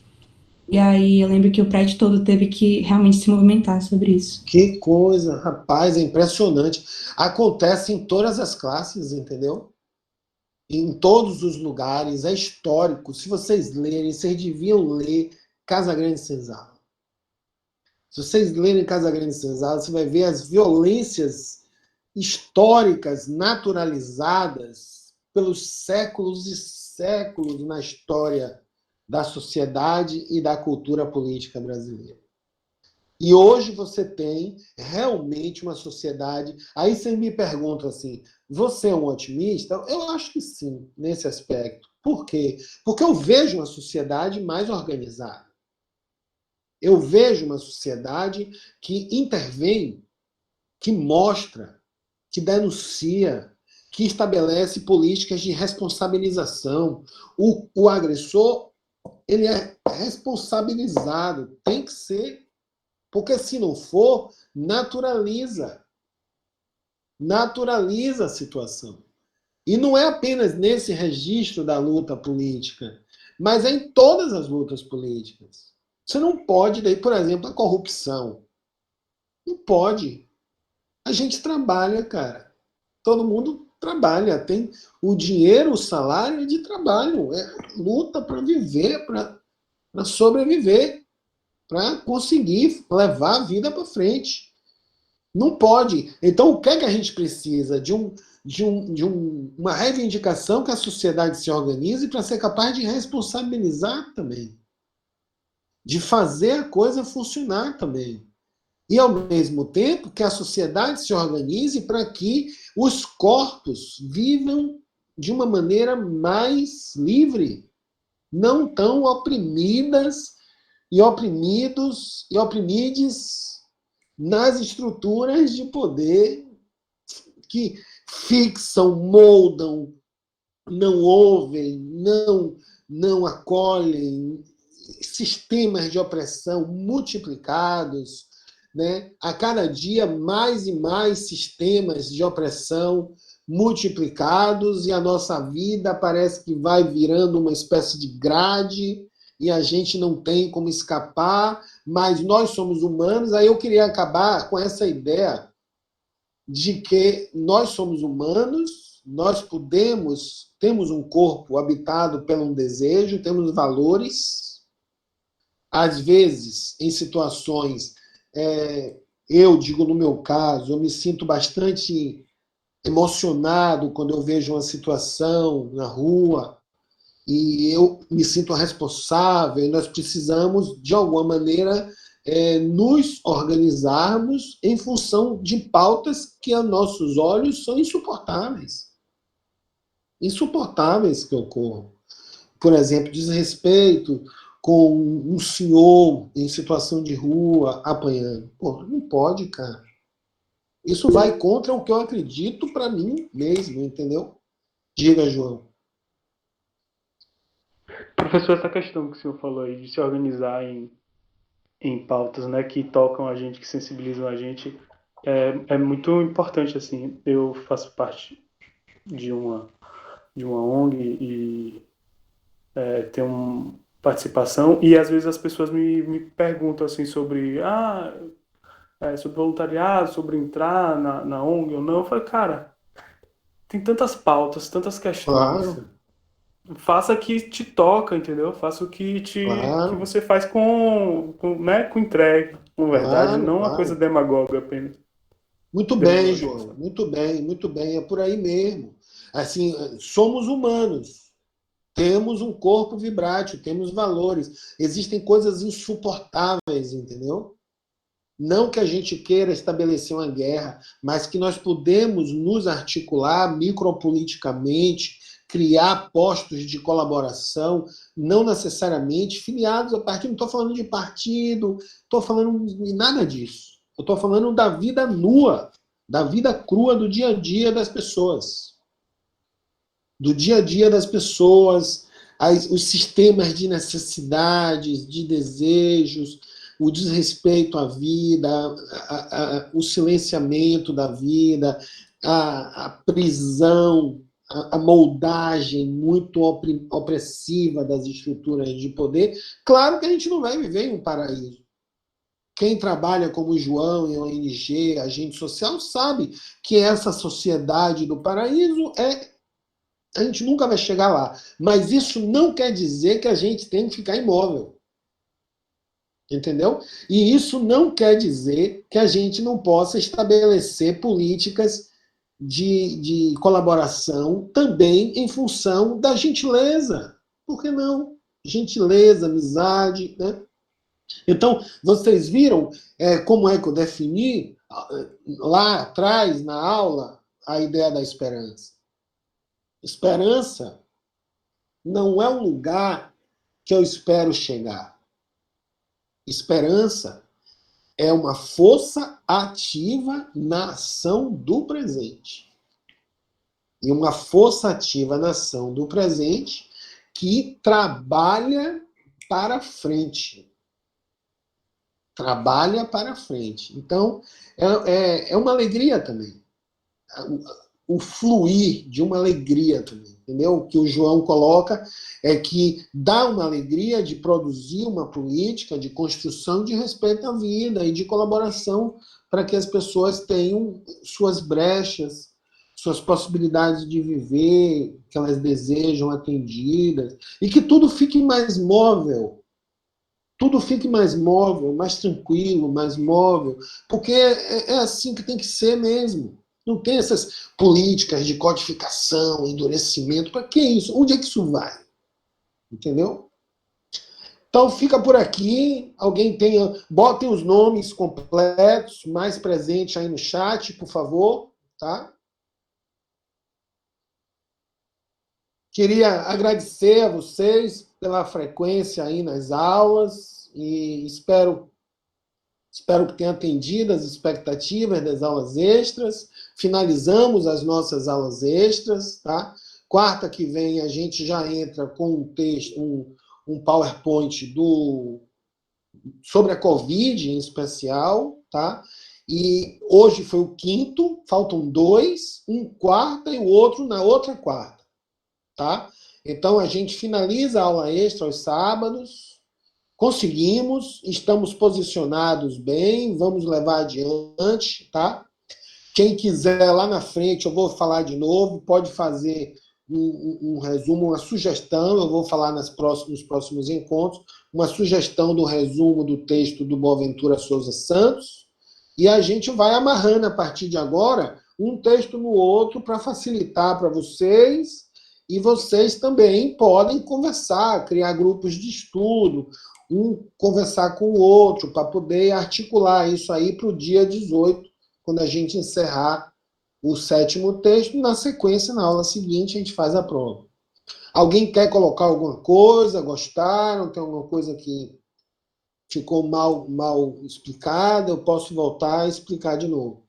E aí eu lembro que o prédio todo teve que realmente se movimentar sobre isso. Que coisa, rapaz, é impressionante. Acontece em todas as classes, entendeu? Em todos os lugares, é histórico. Se vocês lerem, vocês deviam ler Casa Grande Senzala. Se vocês lerem Casa Grande Senzala, você vai ver as violências históricas naturalizadas pelos séculos e séculos na história da sociedade e da cultura política brasileira. E hoje você tem realmente uma sociedade. Aí você me pergunta assim: você é um otimista? Eu acho que sim, nesse aspecto. Por quê? Porque eu vejo uma sociedade mais organizada. Eu vejo uma sociedade que intervém, que mostra, que denuncia, que estabelece políticas de responsabilização. O agressor, ele é responsabilizado, tem que ser. Porque se não for, naturaliza. Naturaliza a situação. E não é apenas nesse registro da luta política, mas é em todas as lutas políticas. Você não pode, daí, por exemplo, a corrupção. Não pode. A gente trabalha, cara. Todo mundo trabalha. Tem o dinheiro, o salário é de trabalho. É luta para viver, para sobreviver, para conseguir levar a vida para frente. Não pode. Então, o que é que a gente precisa? Uma reivindicação que a sociedade se organize para ser capaz de responsabilizar também. De fazer a coisa funcionar também. E, ao mesmo tempo, que a sociedade se organize para que os corpos vivam de uma maneira mais livre, não tão oprimidas e oprimidos e oprimides nas estruturas de poder que fixam, moldam, não ouvem, não acolhem, sistemas de opressão multiplicados, né? A cada dia mais e mais sistemas de opressão multiplicados, e a nossa vida parece que vai virando uma espécie de grade e a gente não tem como escapar, mas nós somos humanos. Aí eu queria acabar com essa ideia de que nós somos humanos, nós temos um corpo habitado por um desejo, temos valores. Às vezes, em situações, eu digo no meu caso, eu me sinto bastante emocionado quando eu vejo uma situação na rua, e eu me sinto responsável, e nós precisamos, de alguma maneira, nos organizarmos em função de pautas que, a nossos olhos, são insuportáveis. Insuportáveis que ocorram. Por exemplo, desrespeito com um senhor em situação de rua apanhando. Pô, não pode, cara. Isso vai contra o que eu acredito para mim mesmo, entendeu? Diga, João. Professor, essa questão que o senhor falou aí de se organizar em pautas, né, que tocam a gente, que sensibilizam a gente, é muito importante, assim. Eu faço parte de uma ONG e tenho participação, e às vezes as pessoas me perguntam assim sobre sobre voluntariado, sobre entrar na ONG ou não. Eu falo, cara, tem tantas pautas, tantas questões. Claro, Faça o que te toca, entendeu? Faça o que que claro, você faz né, com entrega, com verdade, claro, não uma coisa claro. demagoga apenas. Muito bem, João. Demagogia. Muito bem, muito bem. É por aí mesmo. Assim, somos humanos. Temos um corpo vibrátil, temos valores. Existem coisas insuportáveis, entendeu? Não que a gente queira estabelecer uma guerra, mas que nós podemos nos articular micropoliticamente, criar postos de colaboração, não necessariamente filiados a partido. Não estou falando de partido, estou falando de nada disso. Eu estou falando da vida nua, da vida crua do dia a dia das pessoas. Do dia a dia das pessoas, os sistemas de necessidades, de desejos, o desrespeito à vida, o silenciamento da vida, a prisão a moldagem muito opressiva das estruturas de poder, claro que a gente não vai viver em um paraíso. Quem trabalha como João em ONG, agente social, sabe que essa sociedade do paraíso a gente nunca vai chegar lá. Mas isso não quer dizer que a gente tem que ficar imóvel. Entendeu? E isso não quer dizer que a gente não possa estabelecer políticas de colaboração também em função da gentileza. Por que não? Gentileza, amizade, né? Então, vocês viram como é que eu defini lá atrás, na aula, a ideia da esperança. Esperança não é um lugar que eu espero chegar. Esperança é uma força ativa na ação do presente. E uma força ativa na ação do presente que trabalha para frente. Trabalha para frente. Então, é uma alegria também. O fluir de uma alegria também, entendeu? O que o João coloca é que dá uma alegria de produzir uma política de construção de respeito à vida e de colaboração para que as pessoas tenham suas brechas, suas possibilidades de viver, que elas desejam atendidas, e que tudo fique mais móvel. Tudo fique mais móvel, mais tranquilo, mais móvel, porque é assim que tem que ser mesmo. Não tem essas políticas de codificação, endurecimento. Para que isso? Onde é que isso vai? Entendeu? Então fica por aqui. Alguém botem os nomes completos, mais presentes aí no chat, por favor. Tá? Queria agradecer a vocês pela frequência aí nas aulas e espero que tenha atendido as expectativas das aulas extras. Finalizamos as nossas aulas extras, tá? Quarta que vem a gente já entra com um texto, um PowerPoint sobre a Covid em especial, tá? E hoje foi o quinto, faltam 2, um quarta e o outro na outra quarta, tá? Então a gente finaliza a aula extra aos sábados. Conseguimos, estamos posicionados bem, vamos levar adiante, tá? Quem quiser lá na frente, eu vou falar de novo, pode fazer um resumo, uma sugestão, eu vou falar nos próximos encontros, uma sugestão do resumo do texto do Boaventura Souza Santos, e a gente vai amarrando a partir de agora um texto no outro para facilitar para vocês, e vocês também podem conversar, criar grupos de estudo, conversar com o outro, para poder articular isso aí para o dia 18, quando a gente encerrar o 7º texto. Na sequência, na aula seguinte, a gente faz a prova. Alguém quer colocar alguma coisa? Gostaram? Tem alguma coisa que ficou mal explicada? Eu posso voltar a explicar de novo.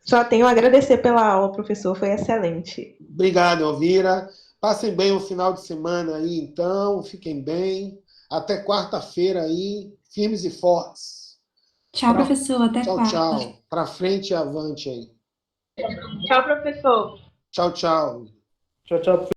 Só tenho a agradecer pela aula, professor, foi excelente. Obrigado, Elvira. Passem bem o final de semana aí, então. Fiquem bem. Até quarta-feira aí, firmes e fortes. Tchau, professor. Até Tchau, quarta. tchau. Para frente e avante aí. Tchau, professor. Tchau, tchau. Tchau, tchau.